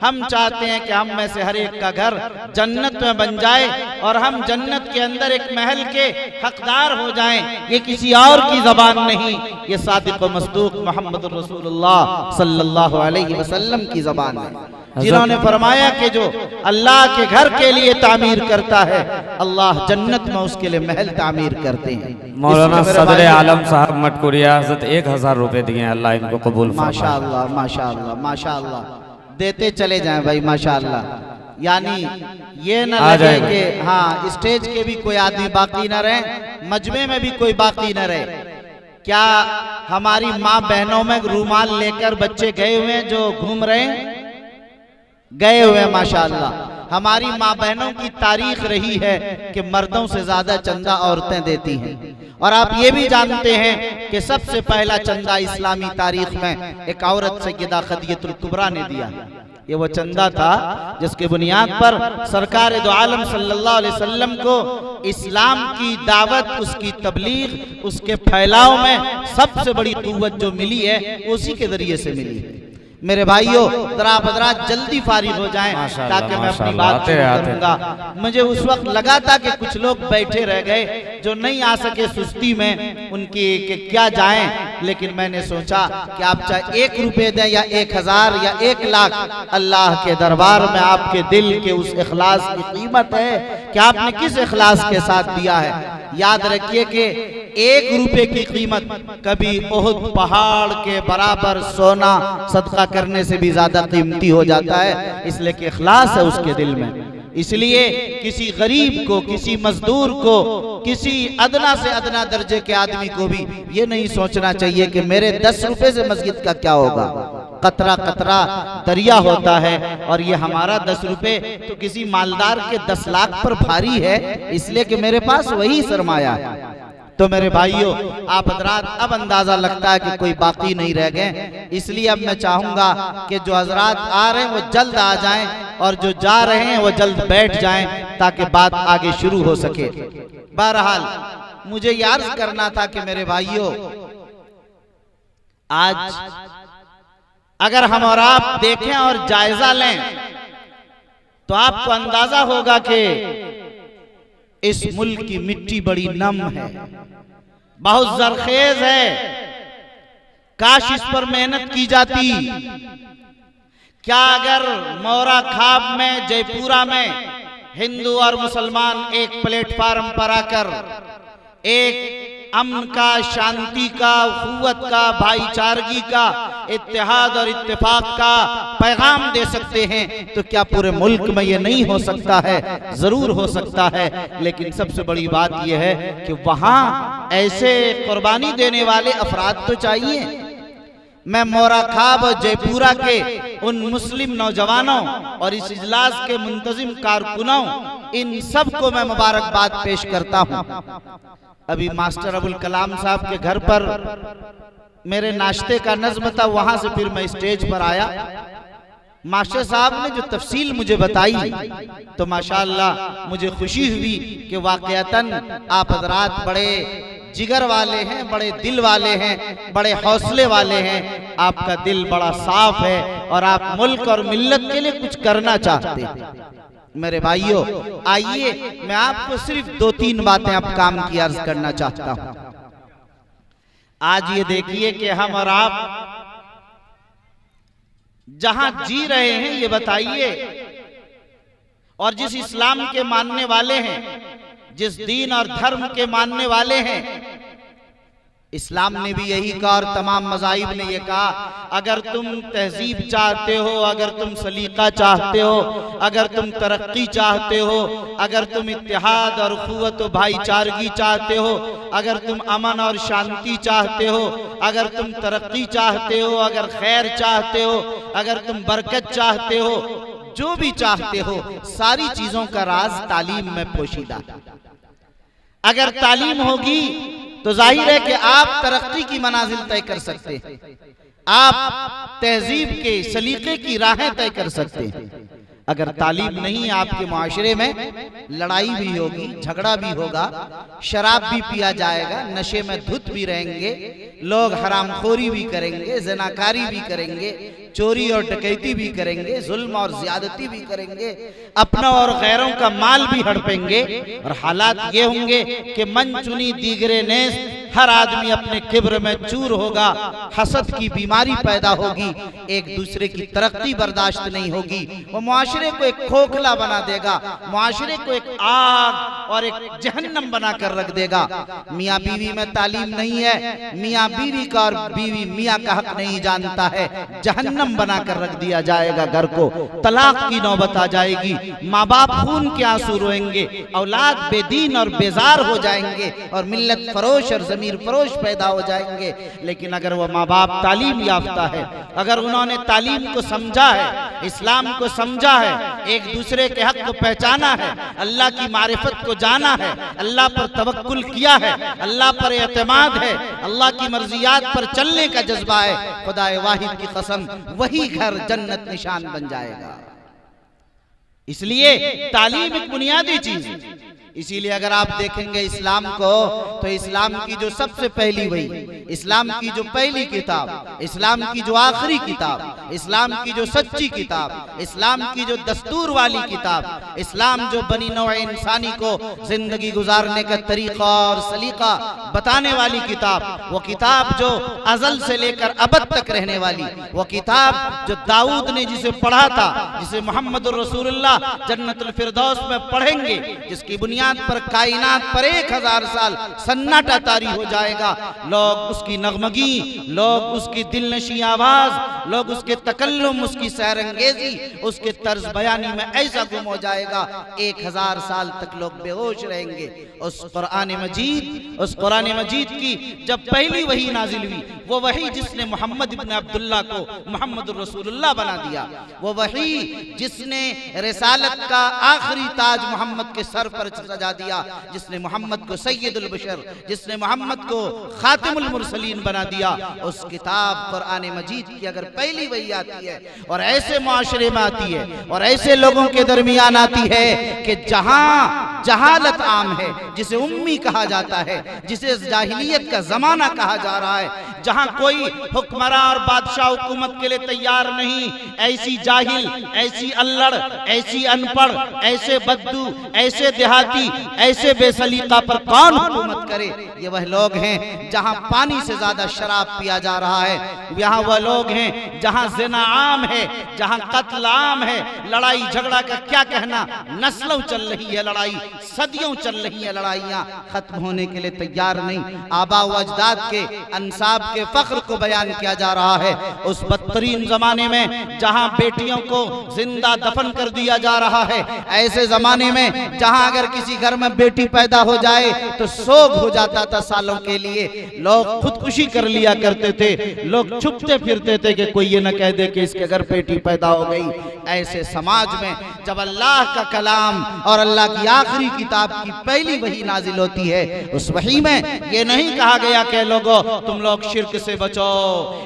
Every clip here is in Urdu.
ہم چاہتے ہیں کہ ہم میں سے ہر ایک کا گھر جنت میں بن جائے اور ہم جنت کے اندر ایک محل کے حقدار ہو جائیں۔ یہ کسی اور کی زبان نہیں، یہ صادق و مصدوق محمد رسول اللہ صلی اللہ علیہ وسلم کی زبان ہے، جنہوں نے فرمایا کہ جو اللہ کے گھر کے لیے تعمیر کرتا ہے اللہ جنت میں اس کے لیے محل تعمیر کرتے ہیں۔ مولانا صدر عالم صاحب مٹکوریا حضرت 1000 روپے دیے ہیں، اللہ ان کو قبول فرمائے۔ ماشاءاللہ ماشاءاللہ ماشاءاللہ، دیتے چلے جائیں بھائی ماشاءاللہ۔ یعنی یہ نہ لگے کہ ہاں اسٹیج کے بھی کوئی آدمی باقی نہ رہے، مجمع میں بھی کوئی باقی نہ رہے۔ کیا ہماری ماں بہنوں میں رومال لے کر بچے گئے ہوئے ہیں جو گھوم رہے ہیں؟ گئے ہوئے ہیں ماشاءاللہ۔ ہماری ماں بہنوں کی تاریخ رہی ہے کہ مردوں سے زیادہ چندہ عورتیں دیتی ہیں، اور آپ یہ بھی جانتے ہیں کہ سب سے پہلا چندہ اسلامی تاریخ میں ایک عورت سیدہ خدیجہ الکبریٰ نے دیا۔ یہ وہ چندہ تھا جس کے بنیاد پر سرکار دو عالم صلی اللہ علیہ وسلم کو اسلام کی دعوت، اس کی تبلیغ، اس کے پھیلاؤ میں سب سے بڑی قوت جو ملی ہے اسی کے ذریعے سے ملی ہے۔ میرے بھائیوں ذرا حضرات جلدی فارغ ہو جائیں تاکہ میں اپنی بات شروع کروں گا۔ مجھے اس وقت لگا تھا کہ کچھ لوگ بیٹھے رہ گئے جو نہیں آ سکے سستی میں، ان کی کہ کیا جائیں، لیکن میں نے سوچا کہ آپ چاہے 1 روپے دیں یا 1000 یا 1 لاکھ، اللہ کے دربار میں آپ کے دل کے اس اخلاص کی قیمت ہے کہ آپ نے کس اخلاص کے ساتھ دیا ہے۔ یاد رکھیے کہ 1 روپے کی قیمت کبھی احد پہاڑ کے برابر سونا صدقہ کرنے سے بھی زیادہ قیمتی ہو جاتا ہے، اس لیے کہ اخلاص ہے اس کے دل میں۔ اس لیے کسی غریب کو، کسی مزدور کو، کسی ادنا سے ادنا درجے کے آدمی کو بھی یہ نہیں سوچنا چاہیے کہ میرے 10 روپے سے مسجد کا کیا ہوگا۔ قطرہ قطرہ دریا ہوتا ہے، اور یہ ہمارا 10 روپے تو کسی مالدار کے 10 لاکھ پر بھاری ہے، اس لیے کہ میرے پاس وہی سرمایہ ہے۔ تو میرے بھائیوں آپ حضرات اب اندازہ لگتا ہے کہ کوئی باقی نہیں رہ گئے، اس لیے اب میں چاہوں گا کہ جو حضرات آ رہے ہیں وہ جلد آ جائیں، اور جو جا رہے ہیں وہ جلد بیٹھ جائیں تاکہ بات آگے شروع ہو سکے۔ بہرحال مجھے یہ عرض کرنا تھا کہ میرے بھائیوں آج اگر ہم اور آپ دیکھیں اور جائزہ لیں تو آپ کو اندازہ ہوگا کہ اس ملک کی مٹی بڑی نم ہے، بہت زرخیز ہے، کاش اس پر محنت کی جاتی۔ کیا اگر مورا خواب میں، جے پورا میں ہندو اور مسلمان ایک پلیٹ فارم پر آ کر ایک امن کا، شانتی کا، اخوت کا، بھائی چارگی کا، اتحاد اور اتفاق کا پیغام دے سکتے ہیں تو کیا پورے ملک میں یہ نہیں ہو سکتا ہے؟ ضرور ہو سکتا ہے، لیکن سب سے بڑی بات یہ ہے کہ وہاں ایسے قربانی دینے والے افراد تو چاہیے۔ میں مورا خواب اور جے پورا کے ان مسلم نوجوانوں اور اس اجلاس کے منتظم کارکنوں، ان سب کو میں مبارکباد پیش کرتا ہوں۔ ابھی ماسٹر ابوالکلام صاحب کے گھر پر میرے ناشتے کا نظم تھا، وہاں سے پھر میں اسٹیج پر آیا۔ ماسٹر صاحب نے جو تفصیل مجھے بتائی تو ماشاءاللہ مجھے خوشی ہوئی کہ واقعتاً آپ حضرات بڑے جگر والے ہیں، بڑے دل والے ہیں، بڑے حوصلے والے ہیں، آپ کا دل بڑا صاف ہے اور آپ ملک اور ملت کے لیے کچھ کرنا چاہتے ہیں۔ میرے بھائیوں آئیے میں آپ کو صرف 2-3 باتیں اب کام کی عرض کرنا چاہتا ہوں۔ آج یہ دیکھیے کہ ہم اور آپ جہاں جی رہے ہیں یہ بتائیے، اور جس اسلام کے ماننے والے ہیں، جس دین اور دھرم کے ماننے والے ہیں، اسلام نے بھی یہی کہا اور تمام مذاہب نے یہ کہا اگر تم تہذیب چاہتے ہو، اگر تم سلیقہ چاہتے ہو، اگر تم ترقی چاہتے ہو، اگر تم اتحاد اور اخوت و بھائی چارگی چاہتے ہو، اگر تم امن اور شانتی چاہتے ہو، اگر تم ترقی چاہتے ہو، اگر خیر چاہتے ہو، اگر تم برکت چاہتے ہو، جو بھی چاہتے ہو، ساری چیزوں کا راز تعلیم میں پوشیدہ۔ اگر تعلیم ہوگی تو ظاہر ہے کہ آپ ترقی کی منازل طے کر سکتے ہیں، آپ تہذیب کے سلیقے کی راہیں طے کر سکتے ہیں۔ اگر تعلیم نہیں آپ کے معاشرے میں لڑائی بھی ہوگی، جھگڑا بھی ہوگا، شراب بھی پیا جائے گا، نشے میں دھت بھی رہیں گے، لوگ حرام خوری بھی کریں گے، زناکاری بھی کریں گے، چوری اور ڈکیتی بھی کریں گے، ظلم اور زیادتی بھی کریں گے، اپنا اور غیروں کا مال بھی ہڑپیں گے، اور حالات یہ ہوں گے کہ من چنی دیگرے نیست، ہر آدمی اپنے کبر میں چور ہوگا، حسد کی بیماری پیدا ہوگی، ایک دوسرے کی ترقی برداشت نہیں ہوگی، وہ معاشرے کو ایک کھوکھلا بنا دے گا، معاشرے کو ایک آگ اور ایک جہنم بنا کر رکھ دے گا۔ میاں بیوی میں تعلیم نہیں ہے، میاں بیوی کا اور بیوی میاں کا حق نہیں جانتا ہے، جہنم بنا کر رکھ دیا جائے گا گھر کو، طلاق کی نوبت آ جائے گی، ماں باپ خون کے آنسو روئیں گے، اولاد بے دین اور بیزار ہو جائیں گے، اور ملت فروش اور ضمیر فروش پیدا ہو جائیں گے۔ لیکن اگر وہ ماں باپ تعلیم یافتہ ہے، اگر انہوں نے تعلیم کو سمجھا ہے، اسلام کو سمجھا ہے، ایک دوسرے کے حق کو پہچانا ہے، اللہ کی معرفت کو جانا ہے، اللہ پر توکل کیا ہے، اللہ پر اعتماد ہے، اللہ کی مرضیات پر چلنے کا جذبہ ہے، خدا واحد کی قسم وہی گھر جنت نشان بن جائے گا۔ اس لیے تعلیم ایک بنیادی چیز ہے۔ اسی لیے اگر آپ دیکھیں گے اسلام کو، تو اسلام کی جو سب سے پہلی وحی، اسلام کی جو پہلی کتاب، اسلام کی جو آخری کتاب، اسلام کی جو سچی کتاب، اسلام کی جو دستور والی کتاب، اسلام جو بنی نوع انسانی کو زندگی گزارنے کا طریقہ اور سلیقہ بتانے والی کتاب، وہ کتاب جو ازل سے لے کر ابد تک رہنے والی، وہ کتاب جو داؤد نے جسے پڑھا تھا، جسے محمد الرسول اللہ جنت الفردوس میں پڑھیں گے، جس کی بنیاد پر کائنات پر 1000 سال سناٹا طاری ہو جائے گا، لوگ اس کی نغمگی، لوگ اس کی دلنشیں آواز، لوگ اس کے تکلم، اس کی سحرانگیزی، اس کے طرز بیانی میں ایسا گم ہو جائے گا، 1000 سال تک لوگ بے ہوش رہیں گے۔ اس قرآن مجید کی جب پہلی وحی نازل ہوئی، وہ وحی جس نے محمد ابن عبداللہ کو محمد الرسول اللہ بنا دیا، وہ وحی جس نے رسالت کا آخری تاج محمد کے سر پر سجا دیا، جس نے محمد کو سید البشر، جس نے محمد کو خاتم المرسلین بنا دیا، اس کتاب قرآن مجید کی اگر پہلی وحی آتی ہے اور ایسے معاشرے میں آتی ہے اور ایسے لوگوں کے درمیان آتی ہے کہ جہاں جہالت عام ہے، جسے امی کہا جاتا ہے، جسے جاہلیت کا زمانہ کہا جا رہا ہے، جہاں کوئی حکمراں اور بادشاہ حکومت کے لیے تیار نہیں، ایسی جاہل، ایسی اللڑ، ایسی ان پڑھ، ایسے بدو، ایسے دیہاتی، ایسے بے سلیقہ پر کون حکومت کرے؟ یہ وہ لوگ ہیں جہاں پانی سے زیادہ شراب پیا جا رہا ہے، یہاں وہ لوگ ہیں جہاں زنا عام ہے، جہاں قتل عام ہے، لڑائی جھگڑا کا کیا کہنا، نسلوں چل رہی ہے لڑائی، صدیوں چل رہی ہیں لڑائیاں، ختم ہونے کے لیے تیار نہیں۔ آباء و اجداد کے انساب کے فخر کو بیان کیا جا رہا ہے، اس بدترین زمانے میں جہاں بیٹیوں کو زندہ دفن کر دیا جا رہا ہے، ایسے زمانے میں جہاں اگر کسی گھر میں بیٹی پیدا ہو جائے تو سوگ ہو جاتا تھا سالوں کے لیے، لوگ خودکشی کر لیا کرتے تھے، لوگ چھپتے پھرتے تھے کہ کوئی یہ نہ کہہ دے کہ اس کے گھر بیٹی پیدا ہو گئی۔ ایسے سماج میں جب اللہ کا کلام اور اللہ کی آخری کتاب کی پہلی وحی نازل ہوتی ہے، اس وحی میں یہ نہیں کہا گیا کہ اے لوگو تم لوگ شرک سے بچو،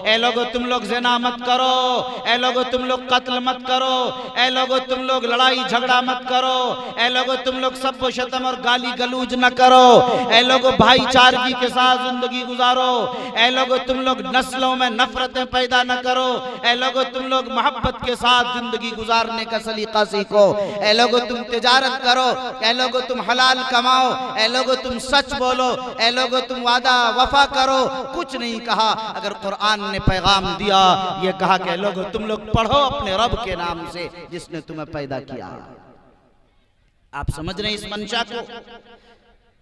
اے لوگو تم لوگ زنا مت کرو، اے لوگو تم لوگ قتل مت کرو، اے لوگو تم لوگ لڑائی جھگڑا مت کرو، اے لوگو تم لوگ سب و شتم اور گالی گلوج نہ کرو، اے لوگو بھائی چارگی کے ساتھ زندگی گزارو، اے لوگو تم لوگ نسلوں میں نفرتیں پیدا نہ کرو، اے لوگو تم لوگ محبت کے ساتھ زندگی گزارنے کا سلیقہ سیکھو، اے لوگو تم تجارت کرو، اے لوگو تم حلال کماؤ، اے لوگو تم سچ بولو، اے لوگو تم وعدہ وفا کرو۔ کچھ نہیں کہا، اگر قرآن نے پیغام دیا یہ کہا کہ لوگو تم لوگ پڑھو اپنے رب کے نام سے جس نے تمہیں پیدا کیا۔ آپ سمجھ رہے ہیں اس منشا کو؟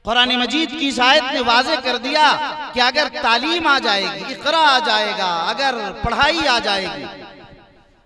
قرآن مجید کی اس آیت نے واضح کر دیا کہ اگر تعلیم آ جائے گی، اقرا آ جائے گا، اگر پڑھائی آ جائے گی،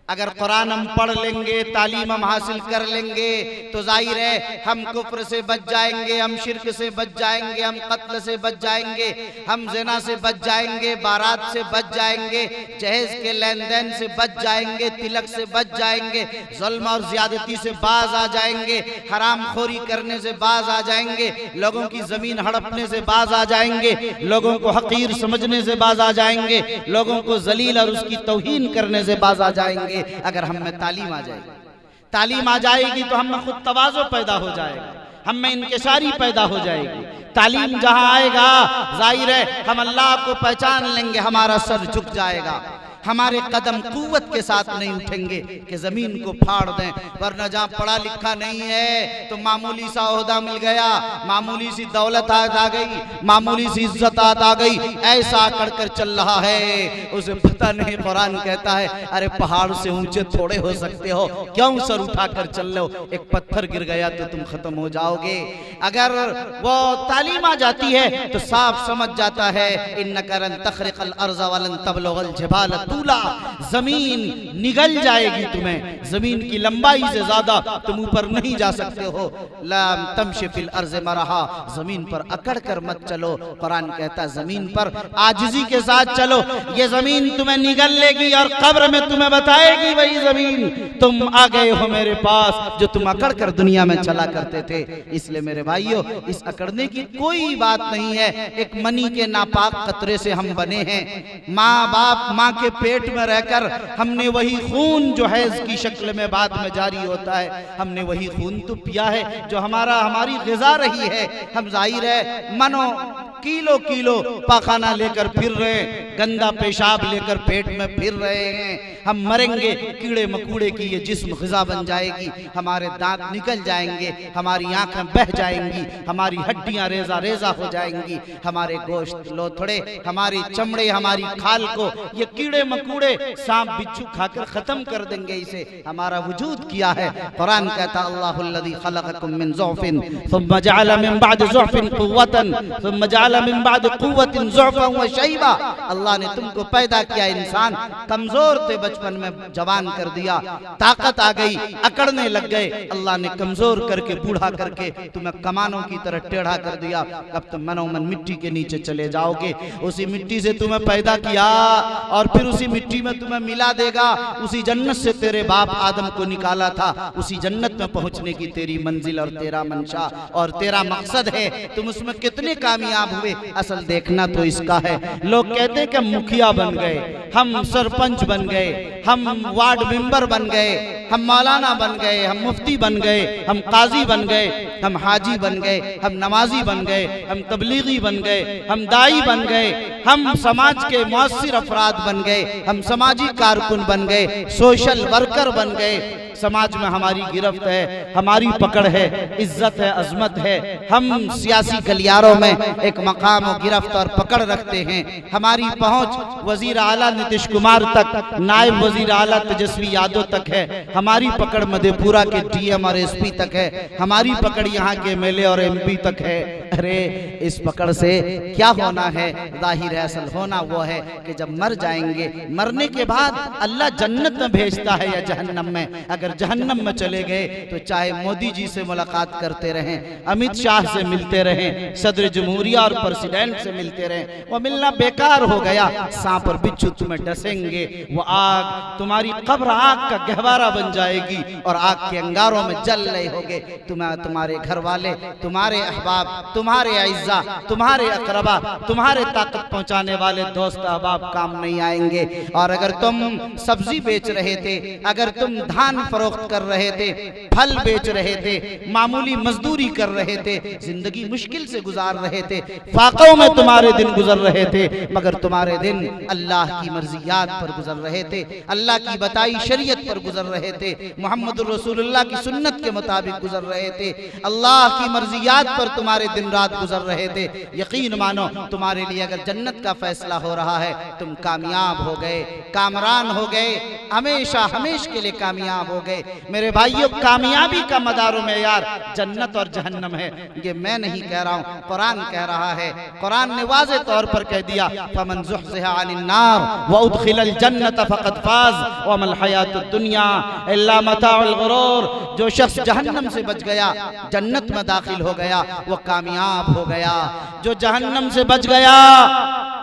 اگر قرآن ہم پڑھ لیں گے، تعلیم ہم حاصل کر لیں گے، تو ظاہر ہے ہم کفر سے بچ جائیں گے، ہم شرک سے بچ جائیں گے، ہم قتل سے بچ جائیں گے، ہم زنا سے بچ جائیں گے، بارات سے بچ جائیں گے، جہیز کے لین دین سے بچ جائیں گے، تلک سے بچ جائیں گے، ظلم اور زیادتی سے باز آ جائیں گے، حرام خوری کرنے سے باز آ جائیں گے، لوگوں کی زمین ہڑپنے سے باز آ جائیں گے، لوگوں کو حقیر سمجھنے سے باز آ جائیں گے، لوگوں کو ذلیل اور اس کی توہین کرنے سے باز آ جائیں گے۔ اگر ہم میں تعلیم آ جائے گی، تعلیم آ جائے گی تو ہم میں خود تواضع پیدا ہو جائے گا، ہم میں انکساری پیدا ہو جائے گی۔ تعلیم جہاں آئے گا ظاہر ہے ہم اللہ کو پہچان لیں گے، ہمارا سر جھک جائے گا۔ ہمارے قدم قوت کے ساتھ نہیں اٹھیں گے کہ زمین کو پھاڑ دیں، ورنہ جہاں پڑھا لکھا نہیں ہے تو معمولی سا عہدہ مل گیا، معمولی سی دولت آ گئی، معمولی سی عزت آ گئی، ایسا اکڑ کر چل رہا ہے اسے پتہ نہیں۔ قرآن کہتا ہے ارے پہاڑ سے اونچے تھوڑے ہو سکتے ہو، کیوں سر اٹھا کر چل رہے ہو؟ ایک پتھر گر گیا تو تم ختم ہو جاؤ گے۔ اگر وہ تعلیم آ جاتی ہے تو صاف سمجھ جاتا ہے انک لن تخرق الارض ولن تبلغ الجبال طولا، زمین نگل جائے گی تمہیں، زمین کی لمبائی سے زیادہ تم اوپر نہیں جا سکتے ہو۔ لا تمشی فی الارض مرحا، زمین پر اکڑ کر مت چلو۔ قرآن کہتا ہے زمین پر عاجزی کے ساتھ چلو، یہ زمین تمہیں نگل لے گی اور قبر میں تمہیں بتائے گی وہی زمین تم آ گئے ہو میرے پاس جو تم اکڑ کر دنیا میں چلا کرتے تھے۔ اس لئے میرے بھائیو اس اکڑنے کی کوئی بات نہیں ہے، ایک منی کے ناپاک قطرے سے ہم بنے ہیں۔ ماں باپ ماں کے پیٹ میں رہ کر ہم نے وہی خون جو حیض کی شکل میں بعد میں جاری ہوتا ہے، ہم نے وہی خون تو پیا ہے جو ہماری غذا رہی ہے۔ ہم ظاہر ہے منو کیلو پاخانہ لے کر پھر رہے ہیں، گندا پیشاب لے کر پیٹ میں پھر رہے ہیں۔ ہم مریں گے، کیڑے مکوڑے کی یہ جسم غذا بن جائے گی، ہمارے دانت نکل جائیں گے، ہماری آنکھیں بہہ جائیں گی، ہماری ہڈیاں ریزہ ہو جائیں گی، ہمارے گوشت لوتھڑے، ہماری چمڑے، ہماری کھال کو یہ کیڑے مکوڑے سانپ بچھو کھا کر ختم کر دیں گے۔ اسے ہمارا وجود کیا ہے؟ قرآن کہتا اللہ الذی خلقکم من ضعف ثم جعل من بعد ضعف قوة ثم جعل من بعد قوة ضعفا وشیبا۔ اللہ نے تم کو پیدا کیا، انسان کمزور تھے، بچپن میں جوان کر دیا، طاقت آ گئی، اکڑنے لگ گئے، اللہ نے کمزور کر کے بوڑھا کر کے تمہیں کمانوں کی طرح ٹیڑھا کر دیا۔ اب تم منو من مٹی کے نیچے چلے جاؤ گے۔ اسی مٹی سے تمہیں پیدا کیا اور پھر اسی مٹی میں تمہیں ملا دے گا۔ اسی جنت سے تیرے باپ آدم کو نکالا تھا، اسی جنت میں پہنچنے کی تیری منزل اور تیرا منشا اور تیرا مقصد ہے۔ تم اس میں کتنے کامیاب ہوئے اصل دیکھنا تو اس کا ہے۔ لوگ کہتے کہ ہم مکھیا بن گئے، ہم سرپنچ بن گئے، ہم وارڈ ممبر بن گئے، ہم مولانا بن گئے، ہم مفتی بن گئے، ہم قاضی بن گئے، ہم حاجی بن گئے، ہم نمازی بن گئے، ہم تبلیغی بن گئے، ہم دائی بن گئے، ہم سماج کے مؤثر افراد بن گئے، ہم سماجی کارکن بن گئے، سوشل ورکر بن گئے۔ سماج میں ہماری گرفت ہے، ہماری پکڑ ہے، عزت ہے، عظمت ہے۔ ہم سیاسی گلیاروں میں ایک مقام و گرفت اور پکڑ رکھتے ہیں۔ ہماری پہنچ وزیر اعلیٰ نتیش کمار تک، نائب وزیر اعلیٰ تیجسوی یادو تک ہے۔ ہماری پکڑ مدھے پورہ کے ڈی ایم اور ایس پی تک ہے۔ ہماری پکڑ یہاں کے ایم ایل اے اور ایم پی تک ہے۔ ارے اس پکڑ سے کیا ہونا ہے؟ ظاہر ہے اصل ہونا وہ ہے کہ جب مر جائیں گے، مرنے کے بعد اللہ جنت میں بھیجتا ہے یا جہنم میں۔ اگر جہنم میں چلے گئے تو چاہے مودی جی سے ملاقات کرتے رہیں، امیت شاہ سے ملتے رہیں، صدر جمہوریہ اور پریزیڈنٹ سے ملتے رہیں، وہ ملنا بیکار ہو گیا۔ سانپ اور بچھو تمہیں ڈسیں گے، وہ آگ تمہاری قبر آگ کا گہوارہ بن جائے گی اور آگ کے انگاروں میں جل رہے ہوگے۔ تمہارے گھر والے، تمہارے احباب، تمہارے اعزاء، تمہارے اقربا، تمہارے طاقت پہنچانے والے دوست احباب کام نہیں آئیں گے۔ اور اگر تم سبزی بیچ رہے تھے، اگر تم دھان فروخت کر رہے تھے، پھل بیچ رہے تھے، معمولی مزدوری کر رہے تھے، زندگی مشکل سے گزار رہے تھے، فاقوں میں تمہارے دن گزر رہے تھے، مگر تمہارے دن اللہ کی مرضیات پر گزر رہے تھے، اللہ کی بتائی شریعت پر گزر رہے تھے، محمد الرسول اللہ کی سنت کے مطابق گزر رہے تھے، اللہ کی مرضیات پر تمہارے دن رات گزر رہے تھے۔ یقین مانو تمہارے لیے اگر جنت کا فیصلہ ہو رہا ہے، تم کامیاب ہو گئے، کامران ہو گئے، ہمیشہ ہمیشہ کے لیے کامیاب ہو گئے۔ میرے بھائیوں، کامیابی کا مدار و معیار جنت اور جہنم ہے۔ یہ میں نہیں کہہ رہا ہوں، قرآن کہہ رہا ہے۔ قرآن نے واضح طور پر کہہ دیا فَمَنْ زُحْزِحَ عَنِ النَّارِ وَأُدْخِلَ الْجَنَّةَ فَقَدْ فَازَ وَمَا الْحَيَاةُ الدُّنْيَا إِلَّا مَتَاعُ الْغُرُورِ۔ جو شخص جہنم سے بچ گیا، جنت میں داخل ہو گیا، وہ کامیاب ہو گیا۔ جو جہنم سے بچ گیا،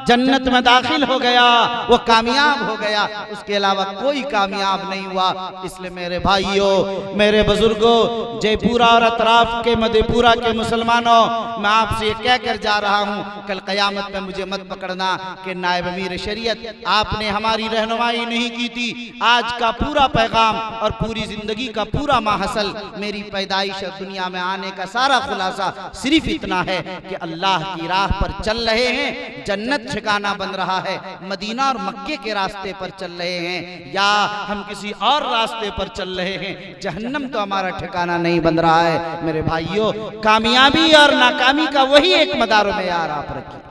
جنت میں داخل ہو گیا، وہ کامیاب ہو گیا، اس کے علاوہ کوئی کامیاب نہیں ہوا۔ اس لئے میرے بھائیوں، میرے بزرگوں، جے پورا اور اطراف کے مدھے پورا کے مسلمانوں، میں آپ سے یہ کہہ کر جا رہا ہوں، کل قیامت میں مجھے مت پکڑنا کہ نائب امیر شریعت آپ نے ہماری رہنمائی نہیں کی تھی۔ آج کا پورا پیغام اور پوری زندگی کا پورا ماحصل، میری پیدائش اور دنیا میں آنے کا سارا خلاصہ صرف اتنا ہے کہ اللہ کی راہ پر چل رہے ہیں، جنت ٹھکانہ بن رہا ہے، مدینہ اور مکے کے راستے پر چل رہے ہیں یا ہم کسی اور راستے پر چل رہے ہیں، جہنم تو ہمارا ٹھکانہ نہیں بن رہا ہے۔ میرے بھائیوں، کامیابی اور ناکامی کا وہی ایک مدار و معیار آپ رکھیے۔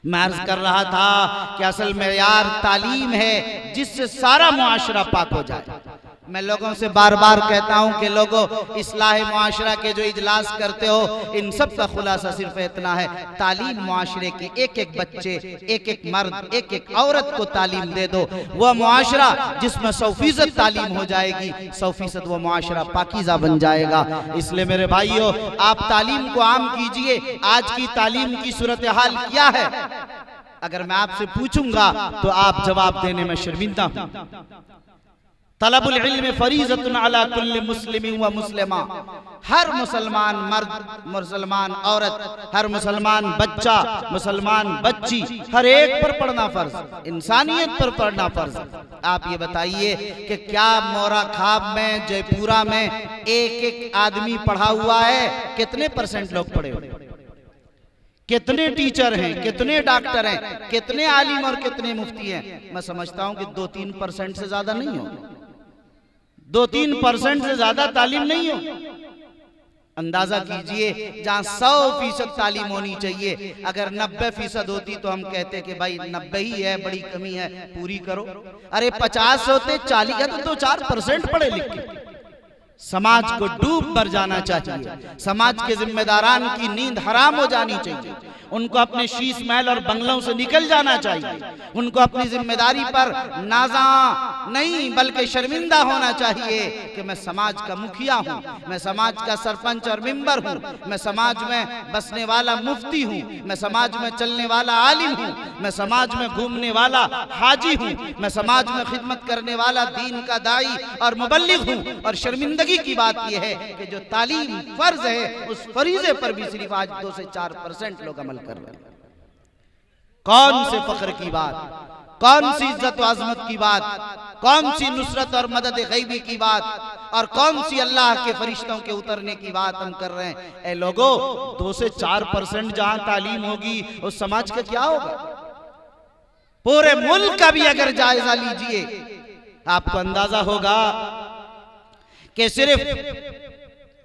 میں عرض کر رہا تھا کہ اصل معیار تعلیم ہے جس سے سارا معاشرہ پاک ہو جائے۔ میں لوگوں سے بار بار کہتا ہوں کہ لوگوں، اصلاح معاشرہ کے جو اجلاس کرتے ہو، ان سب کا خلاصہ صرف اتنا ہے، تعلیم معاشرے کے ایک ایک بچے، ایک ایک مرد، ایک ایک عورت کو تعلیم دے دو۔ وہ معاشرہ جس میں 100% تعلیم ہو جائے گی، 100% وہ معاشرہ پاکیزہ بن جائے گا۔ اس لئے میرے بھائیوں، آپ تعلیم کو عام کیجئے۔ آج کی تعلیم کی صورتحال کیا ہے؟ اگر میں آپ سے پوچھوں گا تو آپ جواب دینے میں شرمندہ ہوں۔ طلب العلم فریضۃ علی کل مسلم و مسلمہ، ہر مسلمان مرد، مسلمان عورت، ہر مسلمان بچہ، مسلمان بچی، ہر ایک پر پڑھنا فرض، انسانیت پر پڑھنا فرض۔ آپ یہ بتائیے کہ کیا مورا خواب میں، جے پورا میں ایک ایک آدمی پڑھا ہوا ہے؟ کتنے % لوگ پڑھے ہوئے؟ کتنے ٹیچر ہیں، کتنے ڈاکٹر ہیں، کتنے عالم اور کتنے مفتی ہیں؟ میں سمجھتا ہوں کہ 2-3% سے زیادہ نہیں ہو، 2-3% سے زیادہ تعلیم نہیں ہو۔ اندازہ کیجئے، جہاں 100% تعلیم ہونی چاہیے، اگر 90% ہوتی تو ہم کہتے کہ بھائی 90 ہی ہے، بڑی کمی ہے، پوری کرو۔ ارے 50 ہوتے، 40 ہے تو 2-4% پڑھے لکھے۔ سماج کو ڈوب مر جانا چاہیے، سماج کے ذمہ داران کی نیند حرام ہو جانی چاہیے، ان کو اپنے شیش محل اور بنگلوں سے نکل جانا چاہیے، ان کو اپنی ذمہ داری پر نازاں نہیں بلکہ شرمندہ ہونا چاہیے کہ میں سماج کا مکھیا ہوں، میں سماج کا سرپنچ اور ممبر ہوں، میں سماج میں بسنے والا مفتی ہوں، میں سماج میں چلنے والا عالم ہوں، میں سماج میں گھومنے والا حاجی ہوں، میں سماج میں خدمت کرنے والا دین کا داعی اور مبلغ ہوں۔ اور شرمندگی کی بات یہ ہے کہ جو تعلیم فرض ہے، اس فریضے پر بھی صرف آج 2 سے 4% لوگ عمل کر رہے ہیں۔ کون سے فخر کی بات، کون سی عزت و عظمت کی بات، کون سی نصرت اور مدد غیبی کی بات، اور کون سی اللہ کے فرشتوں کے اترنے کی بات ہم کر رہے ہیں؟ اے لوگوں، 2 سے 4% جہاں تعلیم ہوگی، اس سماج کا کیا ہوگا؟ پورے ملک کا بھی اگر جائزہ لیجئے، آپ کو اندازہ ہوگا کہ صرف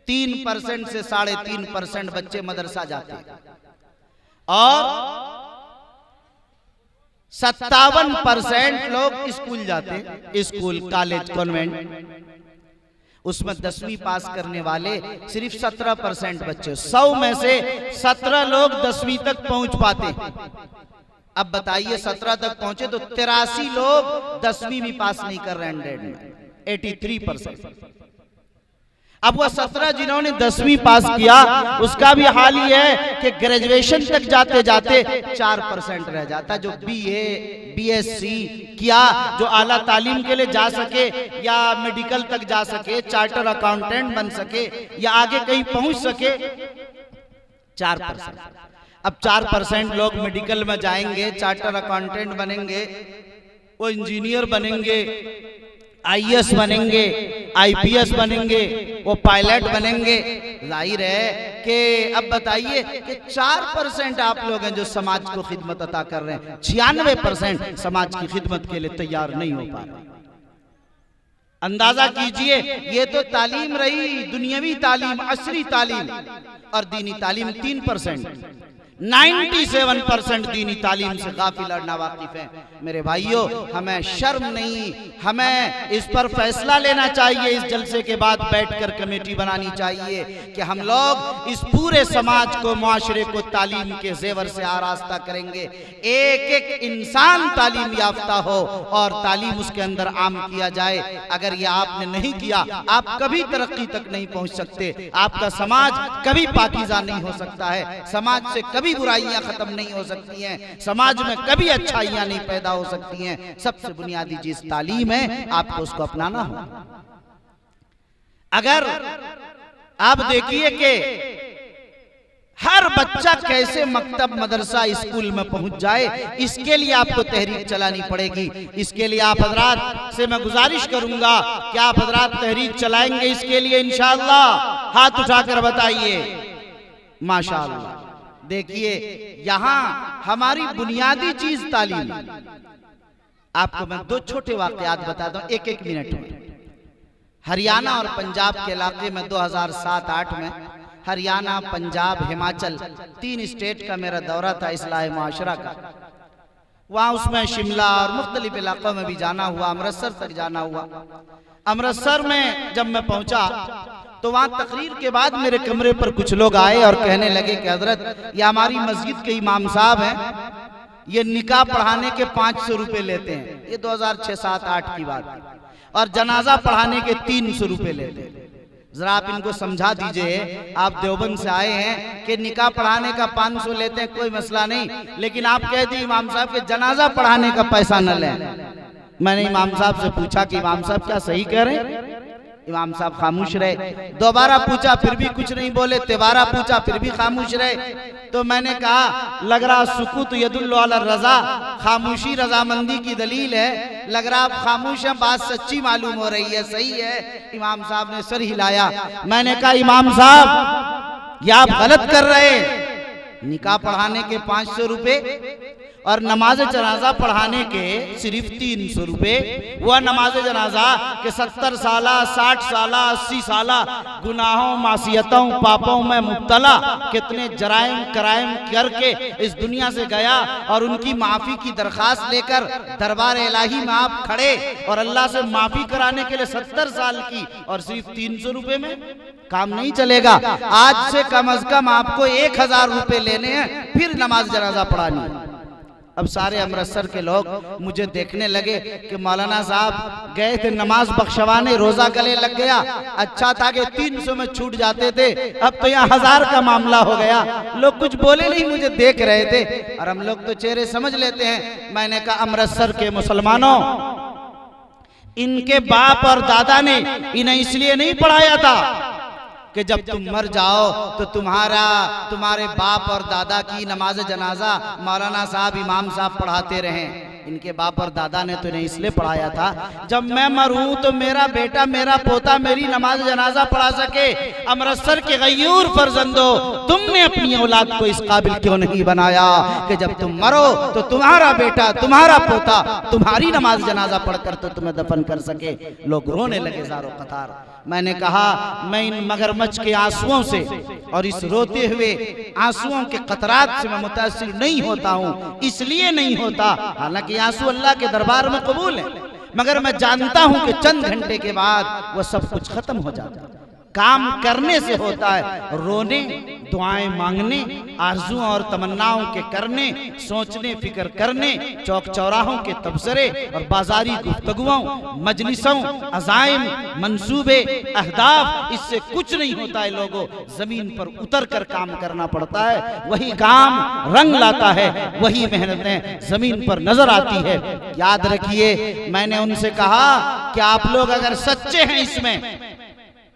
3% سے 3.5% بچے مدرسہ جاتے ہیں اور 57% لوگ اسکول جاتے ہیں، اسکول، کالج، کانوینٹ۔ اس میں 10ویں پاس کرنے والے صرف 17% بچے، 100 میں سے 17 لوگ 10ویں تک پہنچ پاتے ہیں۔ اب بتائیے 17 تک پہنچے تو 83 لوگ 10ویں بھی پاس نہیں کر رہے ہیں، 100 میں 83%۔ اب وہ 17 جنہوں نے 10ویں پاس کیا، اس کا بھی حال یہ ہے کہ گریجویشن تک جاتے جاتے 4% رہ جاتا۔ جو BA BSc کیا، جو اعلیٰ تعلیم کے لئے جا سکے یا میڈیکل تک جا سکے، چارٹر اکاؤنٹنٹ بن سکے یا آگے کہیں پہنچ سکے، 4%۔ اب 4% لوگ میڈیکل میں جائیں گے، چارٹر اکاؤنٹنٹ بنیں گے، وہ انجینئر بنیں گے، IAS بنیں گے، IPS بنیں گے، وہ پائلٹ بنیں گے۔ ظاہر ہے کہ اب بتائیے کہ 4% آپ لوگ ہیں جو سماج کو خدمت عطا کر رہے ہیں، 96% سماج کی خدمت کے لیے تیار نہیں ہو پا رہے۔ اندازہ کیجئے، یہ تو تعلیم رہی، دنیاوی تعلیم، عصری تعلیم، اور دینی تعلیم 3%۔ 97% دینی تعلیم سے غافل اور ناواقف ہیں۔ میرے بھائیوں، ہمیں شرم نہیں، ہمیں اس پر فیصلہ لینا چاہیے، اس جلسے کے بعد بیٹھ کر کمیٹی بنانی چاہیے کہ ہم لوگ اس پورے سماج کو، معاشرے کو تعلیم کے زیور سے آراستہ کریں گے، ایک ایک انسان تعلیم یافتہ ہو اور تعلیم اس کے اندر عام کیا جائے۔ اگر یہ آپ نے نہیں کیا، آپ کبھی ترقی تک نہیں پہنچ سکتے، آپ کا سماج کبھی پاکیزہ نہیں ہو سکتا ہے، سماج سے کبھی برائیاں ختم نہیں ہو سکتی ہیں، سماج میں کبھی اچھائیاں نہیں پیدا ہو سکتی ہیں۔ سب سے بنیادی چیز تعلیم ہے، آپ کو اس کو اپنانا ہو۔ اگر آپ دیکھیے کہ ہر بچہ کیسے مکتب، مدرسہ، اسکول میں پہنچ جائے، اس کے لیے آپ کو تحریک چلانی پڑے گی۔ اس کے لیے آپ حضرات سے میں گزارش کروں گا کہ آپ حضرات تحریک چلائیں گے اس کے لیے انشاءاللہ؟ ہاتھ اٹھا کر بتائیے۔ ماشاءاللہ، دیکھیے یہاں ہماری بنیادی چیز تعلیم. آپ کو میں 2 چھوٹے واقعات بتاتا ہوں 1-1 منٹ میں. ہریانہ اور پنجاب کے علاقے میں 2007-8 میں ہریانہ، پنجاب، ہماچل 3 اسٹیٹ کا میرا دورہ تھا اصلاح معاشرہ کا. وہاں اس میں شملہ اور مختلف علاقوں میں بھی جانا ہوا، امرتسر تک جانا ہوا. امرتسر میں جب میں پہنچا تو وہاں تقریر کے بعد میرے کمرے پر کچھ لوگ آئے اور کہنے لگے کہ حضرت یہ ہماری مسجد کے امام صاحب ہیں، یہ نکاح پڑھانے کے 500 روپے لیتے ہیں. یہ 2006-7-8 کی بات ہے. اور جنازہ پڑھانے کے 300 روپے لیتے ہیں. ذرا آپ ان کو سمجھا دیجئے، آپ دیوبند سے آئے ہیں کہ نکاح پڑھانے کا 500 لیتے ہیں کوئی مسئلہ نہیں، لیکن آپ کہہ دی امام صاحب کہ جنازہ پڑھانے کا پیسہ نہ لیں. میں نے امام صاحب سے پوچھا کہ امام صاحب کیا صحیح کہہ رہے ہیں؟ امام صاحب خاموش رہے. دوبارہ پوچھا پھر بھی کچھ نہیں بولے. تیبارہ پوچھا پھر بھی خاموش رہے. تو میں نے کہا لگ رہا سکوت یدل علی الرضا، خاموشی رضامندی کی دلیل ہے. لگ رہا آپ خاموش ہیں، بات سچی معلوم ہو رہی ہے، صحیح ہے. امام صاحب نے سر ہلایا. میں نے کہا امام صاحب یہ آپ غلط کر رہے ہیں. نکاح پڑھانے کے 500 روپے اور نماز جنازہ پڑھانے کے صرف 300 روپے. وہ نماز جنازہ کہ 70 سالہ 60 سالہ 80 سالہ گناہوں معصیتوں پاپوں میں مبتلا کتنے جرائم کرائم کر کے اس دنیا سے گیا اور ان کی معافی کی درخواست لے کر دربار الہی میں آپ کھڑے اور اللہ سے معافی کرانے کے لیے 70 سال کی اور صرف 300 روپے میں کام نہیں چلے گا. آج سے کم از کم آپ کو 1000 روپے لینے ہیں پھر نماز جنازہ پڑھانی. اب سارے امرتسر کے لوگ مجھے دیکھنے لگے کہ مولانا صاحب گئے تھے نماز بخشوانے، روزہ گلے لگ گیا. اچھا تھا کہ 300 میں چھوٹ جاتے تھے، اب تو یہاں 1000 کا معاملہ ہو گیا. لوگ کچھ بولے نہیں، مجھے دیکھ رہے تھے اور ہم لوگ تو چہرے سمجھ لیتے ہیں. میں نے کہا امرتسر کے مسلمانوں، ان کے باپ اور دادا نے انہیں اس لیے نہیں پڑھایا تھا کہ جب تم مر جاؤ تو تمہارے باپ اور دادا کی نماز جنازہ مولانا صاحب امام صاحب پڑھاتے رہیں. ان کے باپ اور دادا نے تو انہیں اس لیے پڑھایا تھا جب میں مروں تو میرا بیٹا میرا پوتا میری نماز جنازہ پڑھا سکے. امرتسر کے غیور فرزندو، تم نے اپنی اولاد کو اس قابل کیوں نہیں بنایا کہ جب تم مرو تو تمہارا بیٹا تمہارا پوتا تمہاری نماز جنازہ پڑھ کر تو تمہیں دفن کر سکے. لوگ رونے لگے زارو قطار. میں نے کہا میں ان مگرمچھ کے آنسوؤں سے اور اس روتے ہوئے آنسوؤں کے قطرات سے میں متاثر نہیں ہوتا ہوں. اس لیے نہیں ہوتا، حالانکہ آنسو اللہ کے دربار میں قبول ہیں، مگر میں جانتا ہوں کہ چند گھنٹے کے بعد وہ سب کچھ ختم ہو جاتا ہے. کام کرنے سے ہوتا ہے، رونے، دعائیں مانگنے، آرزوؤں اور تمناؤں کے کرنے، سوچنے فکر کرنے، چوک چوراہوں کے تبصرے اور بازاری گفتگوؤں، مجلسوں، عزائم، منصوبے، اہداف، اس سے کچھ نہیں ہوتا ہے. لوگوں زمین پر اتر کر کام کرنا پڑتا ہے، وہی کام رنگ لاتا ہے، وہی محنتیں زمین پر نظر آتی ہے. یاد رکھیے میں نے ان سے کہا کہ آپ لوگ اگر سچے ہیں اس میں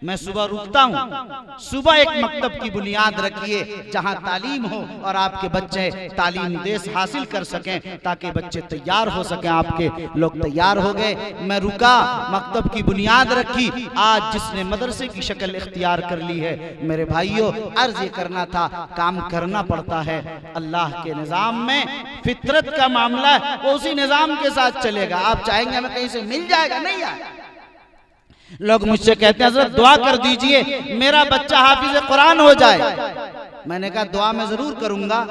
صبح رکتا ہوں. صبح ایک مکتب کی بنیاد رکھیے جہاں تعلیم ہو اور آپ کے بچے تعلیم دیس حاصل کر سکیں تاکہ بچے تیار ہو سکیں. آپ کے لوگ تیار ہو گئے، میں رکا، مکتب کی بنیاد رکھی. آج جس نے مدرسے کی شکل اختیار کر لی ہے، میرے بھائیوں عرض یہ کرنا تھا کام کرنا پڑتا ہے. اللہ کے نظام میں فطرت کا معاملہ ہے، وہ اسی نظام کے ساتھ چلے گا. آپ چاہیں گے ہمیں کہیں سے مل جائے گا، نہیں آئے. لوگ مجھ سے کہتے ہیں حضرت دعا کر دیجئے میرا بچہ حافظ قرآن ہو جائے. میں نے کہا دعا میں ضرور کروں گا.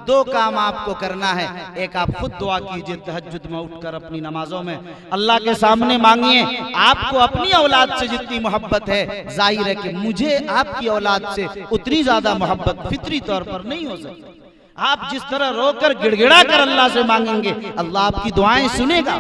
2 کام آپ کو کرنا ہے. ایک آپ خود دعا کیجئے تہجد میں اٹھ کر اپنی نمازوں میں اللہ کے سامنے مانگیے. آپ کو اپنی اولاد سے جتنی محبت ہے، ظاہر ہے کہ مجھے آپ کی اولاد سے اتنی زیادہ محبت فطری طور پر نہیں ہو سکتی. آپ جس طرح رو کر گڑ گڑا کر اللہ سے مانگیں گے اللہ آپ کی دعائیں سنے گا.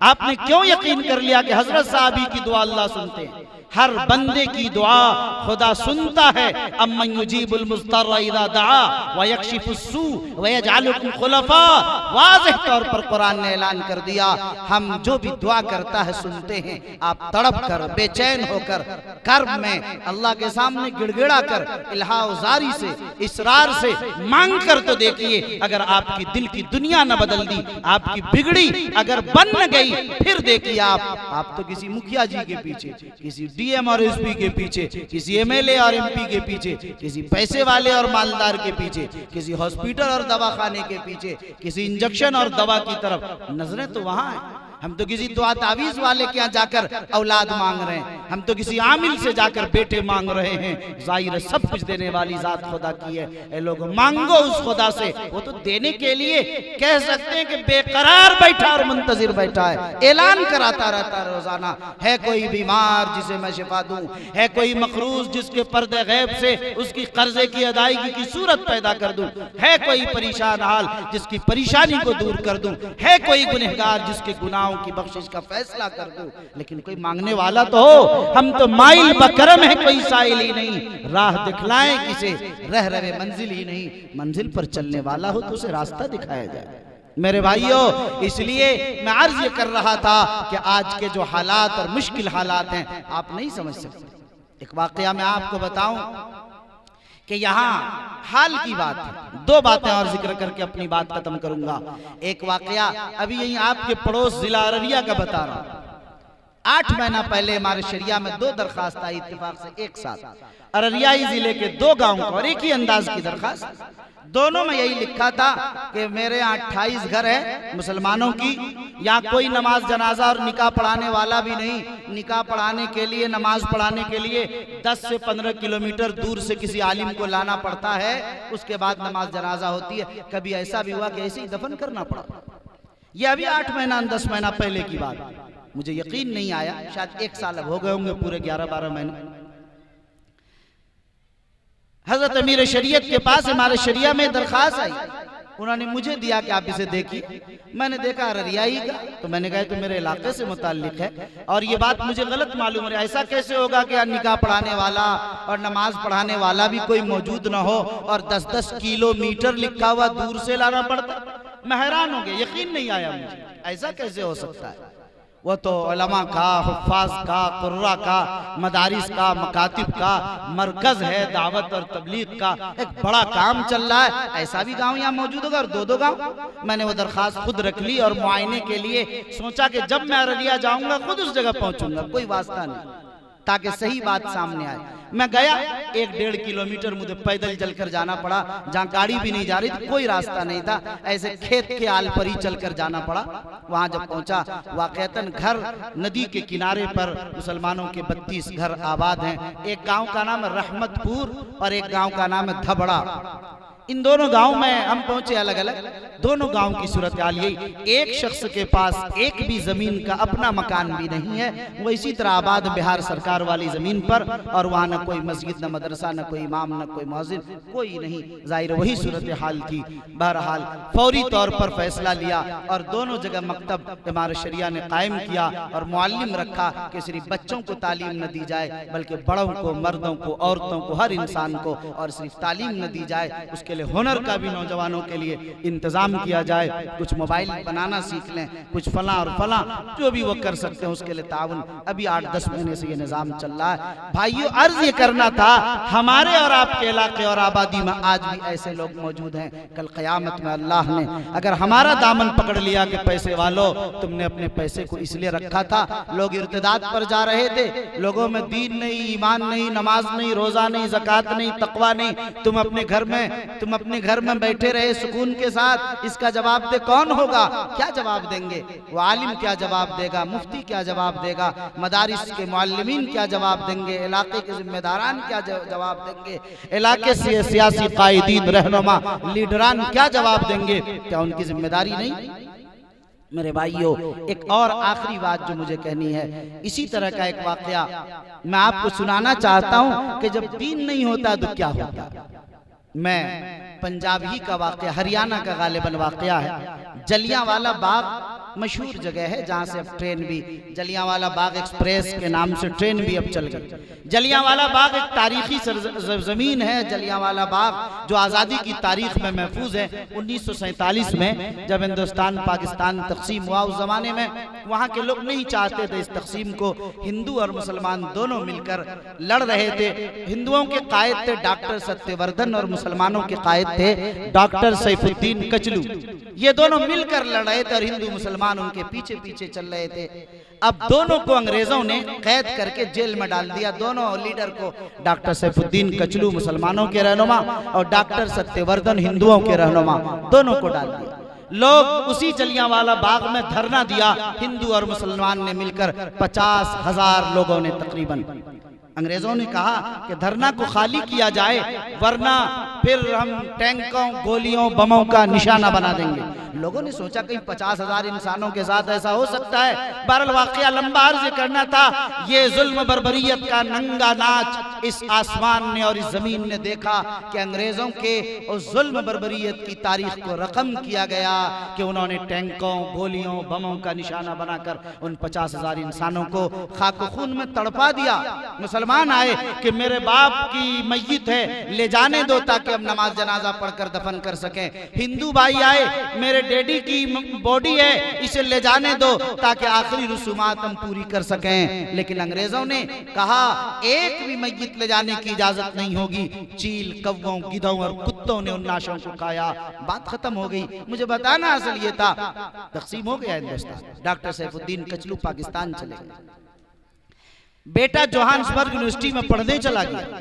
آپ نے کیوں یقین کر لیا کہ حضرت صحابی کی دعا اللہ سنتے ہیں؟ ہر بندے کی دعا خدا سنتا ہے. امن یجیب المضطر اذا دعا ویکشف السوء ویجعلکم خلفاء. واضح طور پر قرآن نے اعلان کر دیا ہم جو بھی دعا کرتا ہے سنتے ہیں. آپ تڑپ کر بے چین ہو کر کرب میں اللہ کے سامنے گڑ گڑا کر الہا و زاری سے اصرار سے مانگ کر تو دیکھیے. اگر آپ کی دل کی دنیا نہ بدل دی، آپ کی بگڑی اگر بن نہ گئی گئی پھر دیکھیے آپ تو کسی مکھیا جی کے پیچھے، کسی ڈی ایم اور ایس پی کے پیچھے، کسی ایم ایل اے اور ایم پی کے پیچھے، کسی پیسے والے اور مالدار کے پیچھے، کسی ہاسپٹل اور دواخانے کے پیچھے، کسی انجیکشن اور دوا کی طرف، نظریں تو وہاں ہیں۔ ہم تو کسی دعا تعویذ والے کے یہاں جا کر اولاد مانگ رہے ہیں، ہم تو کسی عامل سے جا کر بیٹے مانگ رہے ہیں۔ ظاہر ہے سب کچھ دینے والی ذات خدا کی ہے، اے لوگوں مانگو اس خدا سے، وہ تو دینے کے لیے کہہ سکتے ہیں کہ بے قرار بیٹھا اور منتظر بیٹھا ہے، اعلان کراتا رہتا ہے روزانہ، ہے کوئی بیمار جسے میں شفا دوں، ہے کوئی مقروض جس کے پردے غیب سے اس کی قرضے کی ادائیگی کی صورت پیدا کر دوں، ہے کوئی پریشان حال جس کی پریشانی کو دور کر دوں، ہے کوئی گنہگار جس کے گناہوں کی بخشش کا فیصلہ کر دوں۔ لیکن کوئی مانگنے والا تو ہو، ہم تو مائل بکرم ہے، کوئی سائل ہی نہیں، راہ دکھلائیں کسے، رہ رہے منزل ہی نہیں، منزل پر چلنے والا ہو تو اسے راستہ دکھایا جائے۔ میرے بھائیوں، اس لیے میں عرض یہ کر رہا تھا کہ آج کے جو حالات اور مشکل حالات ہیں آپ نہیں سمجھ سکتے۔ ایک واقعہ میں آپ کو بتاؤں کہ یہاں حال کی بات ہے، دو باتیں اور ذکر کر کے اپنی بات ختم کروں گا۔ ایک واقعہ ابھی یہیں آپ کے پڑوس ضلع ارریہ کا بتا رہا ہوں۔ 8 مہینہ پہلے ہمارے شریعہ میں 2 درخواست آئی اتفاق سے ایک ساتھ، ارریائی ضلع کے 2 گاؤں کو، اور ایک ہی انداز کی درخواست۔ دونوں میں یہی لکھا تھا کہ میرے یہاں 28 گھر ہے مسلمانوں کی، یہاں کوئی نماز جنازہ اور نکاح پڑھانے والا بھی نہیں، نکاح پڑھانے کے لیے، نماز پڑھانے کے لیے 10 سے 15 کلومیٹر دور سے کسی عالم کو لانا پڑتا ہے، اس کے بعد نماز جنازہ ہوتی ہے۔ کبھی ایسا بھی ہوا کہ ایسے ہی دفن کرنا پڑا۔ یہ ابھی 8 مہینہ 10 مہینہ پہلے کی بات، مجھے یقین نہیں آیا، شاید 1 سال اب ہو گئے ہوں گے، پورے 11-12 مہینے۔ حضرت امیر شریعت کے پاس ہمارے شریعہ میں درخواست آئی، انہوں نے مجھے دیا کہ آپ اسے دیکھیں۔ میں نے دیکھا ارریائی کا، تو میں نے کہا تو میرے علاقے سے متعلق ہے، اور یہ بات مجھے غلط معلوم ہے، ایسا کیسے ہوگا کہ نکاح پڑھانے والا اور نماز پڑھانے والا بھی کوئی موجود نہ ہو، اور 10-10 کلومیٹر لکھا ہوا دور سے لانا پڑتا۔ میں حیران ہو گیا، یقین نہیں آیا مجھے، ایسا کیسے ہو سکتا ہے؟ وہ تو علماء کا، حفاظ کا، قراء کا، مدارس کا، مکاتب کا مرکز ہے، دعوت اور تبلیغ کا ایک بڑا کام چل رہا ہے، ایسا بھی گاؤں یہاں موجود ہوگا، اور 2 گاؤں۔ میں نے وہ درخواست خود رکھ لی اور معائنے کے لیے سوچا کہ جب میں ارریہ جاؤں گا خود اس جگہ پہنچوں گا، کوئی واسطہ نہیں، تاکہ صحیح بات سامنے آئے۔ میں گیا، 1-1.5 کلومیٹر مجھے پیدل چل کر جانا پڑا، جہاں گاڑی بھی نہیں جا رہی تھی، کوئی راستہ نہیں تھا، ایسے کھیت کے آل پر ہی چل کر جانا پڑا۔ وہاں جب پہنچا، واقعتاً گھر ندی کے کنارے پر مسلمانوں کے 32 گھر آباد ہیں۔ ایک گاؤں کا نام ہے رحمت پور اور ایک گاؤں کا نام ہے دھبڑا۔ ان دونوں گاؤں میں ہم پہنچے الگ الگ، دونوں گاؤں کی صورتحال یہی، ایک شخص کے پاس ایک بھی زمین کا اپنا مکان بھی نہیں ہے، وہ اسی طرح آباد بہار سرکار والی زمین پر، اور وہاں نہ کوئی مسجد، نہ مدرسہ، نہ کوئی امام، نہ کوئی مؤذن، کوئی نہیں۔ ظاہر وہی صورتحال تھی۔ بہرحال فوری طور پر فیصلہ لیا اور دونوں جگہ مکتب ہمارے شریعہ نے قائم کیا اور معلم رکھا کہ صرف بچوں کو تعلیم نہ دی جائے بلکہ بڑوں کو، مردوں کو، عورتوں کو، ہر انسان کو، اور صرف تعلیم نہ دی جائے، اس کے لیے ہنر کا بھی نوجوانوں کے لیے انتظام کیا جائے، کچھ موبائل بنانا سیکھ لیں، کچھ فلاں اور فلاں جو بھی وہ کر سکتے ہیں اس کے لیے تعاون۔ ابھی 8-10 مہینے سے یہ نظام چل رہا ہے۔ بھائیو، عرض یہ کرنا تھا، ہمارے اور آپ کے علاقے اور آبادی میں آج بھی ایسے لوگ موجود ہیں، کل قیامت میں اللہ نے اگر ہمارا دامن پکڑ لیا کہ پیسے والو تم نے اپنے پیسے کو اس لیے رکھا تھا، لوگ ارتداد پر جا رہے تھے، لوگوں میں دین نہیں، ایمان نہیں، نماز نہیں، روزہ نہیں، زکوٰۃ نہیں، تقویٰ نہیں، تم اپنے گھر میں بیٹھے رہے سکون کے ساتھ، اس کا جواب دے کون ہوگا؟ کیا جواب دیں گے؟ وہ عالم کیا جواب دے گا؟ مفتی کیا جواب دے گا؟ مدارس کے معلمین کیا جواب دیں گے؟ علاقے کے ذمہ داران کیا جواب دیں گے؟ علاقے سے سیاسی قائدین، رہنما، لیڈران کیا جواب دیں گے؟ کیا ان کی ذمہ داری نہیں؟ میرے بھائیو، ایک اور آخری بات جو مجھے کہنی ہے، اسی طرح کا ایک واقعہ میں آپ کو سنانا چاہتا ہوں کہ جب دین نہیں ہوتا تو کیا ہوتا۔ میں پنجاب ہی کا واقعہ، ہریانہ کا غالباً واقعہ ہے۔ جلیانوالہ باغ مشہور جگہ ہے جہاں سے اب ٹرین بھی، جلیانوالہ باغ ایکسپریس کے نام سے ٹرین بھی اب چل گئی۔ جلیانوالہ باغ ایک تاریخی زمین ہے۔ جلیانوالہ باغ جو آزادی کی تاریخ میں محفوظ ہے، 1947 میں جب ہندوستان پاکستان تقسیم ہوا، اس زمانے میں وہاں کے لوگ نہیں چاہتے تھے اس تقسیم کو، ہندو اور مسلمان دونوں مل کر لڑ رہے تھے۔ ہندوؤں کے قائد تھے ڈاکٹر ستیہ وردھن اور مسلمانوں کے قائد تھے ڈاکٹر سیف الدین کچلو۔ یہ دونوں مل کر لڑ رہے تھے اور ہندو مسلمان ان کے پیچھے پیچھے چل رہے تھے۔ اب دونوں کو انگریزوں نے قید کر کے جیل میں ڈال دیا، دونوں لیڈر کو، ڈاکٹر سیف الدین کچلو مسلمانوں کے رہنما اور ڈاکٹر ستیہ وردھن ہندوؤں کے رہنما، دونوں کو ڈال دیا۔ لوگ اسی جلیانوالہ باغ میں دھرنا دیا، ہندو اور مسلمان نے مل کر 50,000 لوگوں نے تقریباً۔ انگریزوں نے کہا کہ دھرنا کو خالی کیا جائے ورنہ پھر ہم ٹینکوں، گولیوں، بموں کا نشانہ بنا دیں گے۔ لوگوں نے سوچا کہ 50,000 انسانوں کے ساتھ ایسا ہو سکتا ہے؟ بہرحال واقعہ لمبا عرض کرنا تھا، یہ ظلم بربریت کا ننگا ناچ اس آسمان نے اور اس زمین نے دیکھا کہ انگریزوں کے اس ظلم بربریت کی تاریخ کو رقم کیا گیا کہ انہوں نے ٹینکوں، گولیوں، بموں کا نشانہ بنا کر ان 50,000 انسانوں کو خاک و خون میں تڑپا دیا۔ مسلمان آئے کہ میرے باپ کی میت ہے، لے جانے دو تاکہ ہم نماز جنازہ پڑھ کر دفن کر سکیں۔ ہندو بھائی آئے، میرے ڈیڈی کی باڈی ہے، اسے لے جانے دو تاکہ آخری رسومات ہم پوری کر سکیں۔ لیکن انگریزوں نے کہا ایک بھی میت لے جانے کی اجازت نہیں ہوگی۔ چیل، کووں، گدھوں اور کتوں نے ان لاشوں کو کھایا، بات ختم ہو گئی۔ مجھے بتانا اصل یہ تھا، تقسیم ہو گیا ہندوستان، ڈاکٹر سیف الدین کچلو پاکستان چلے گئے، بیٹا جوہانسبرگ یونیورسٹی میں پڑھنے چلا گیا۔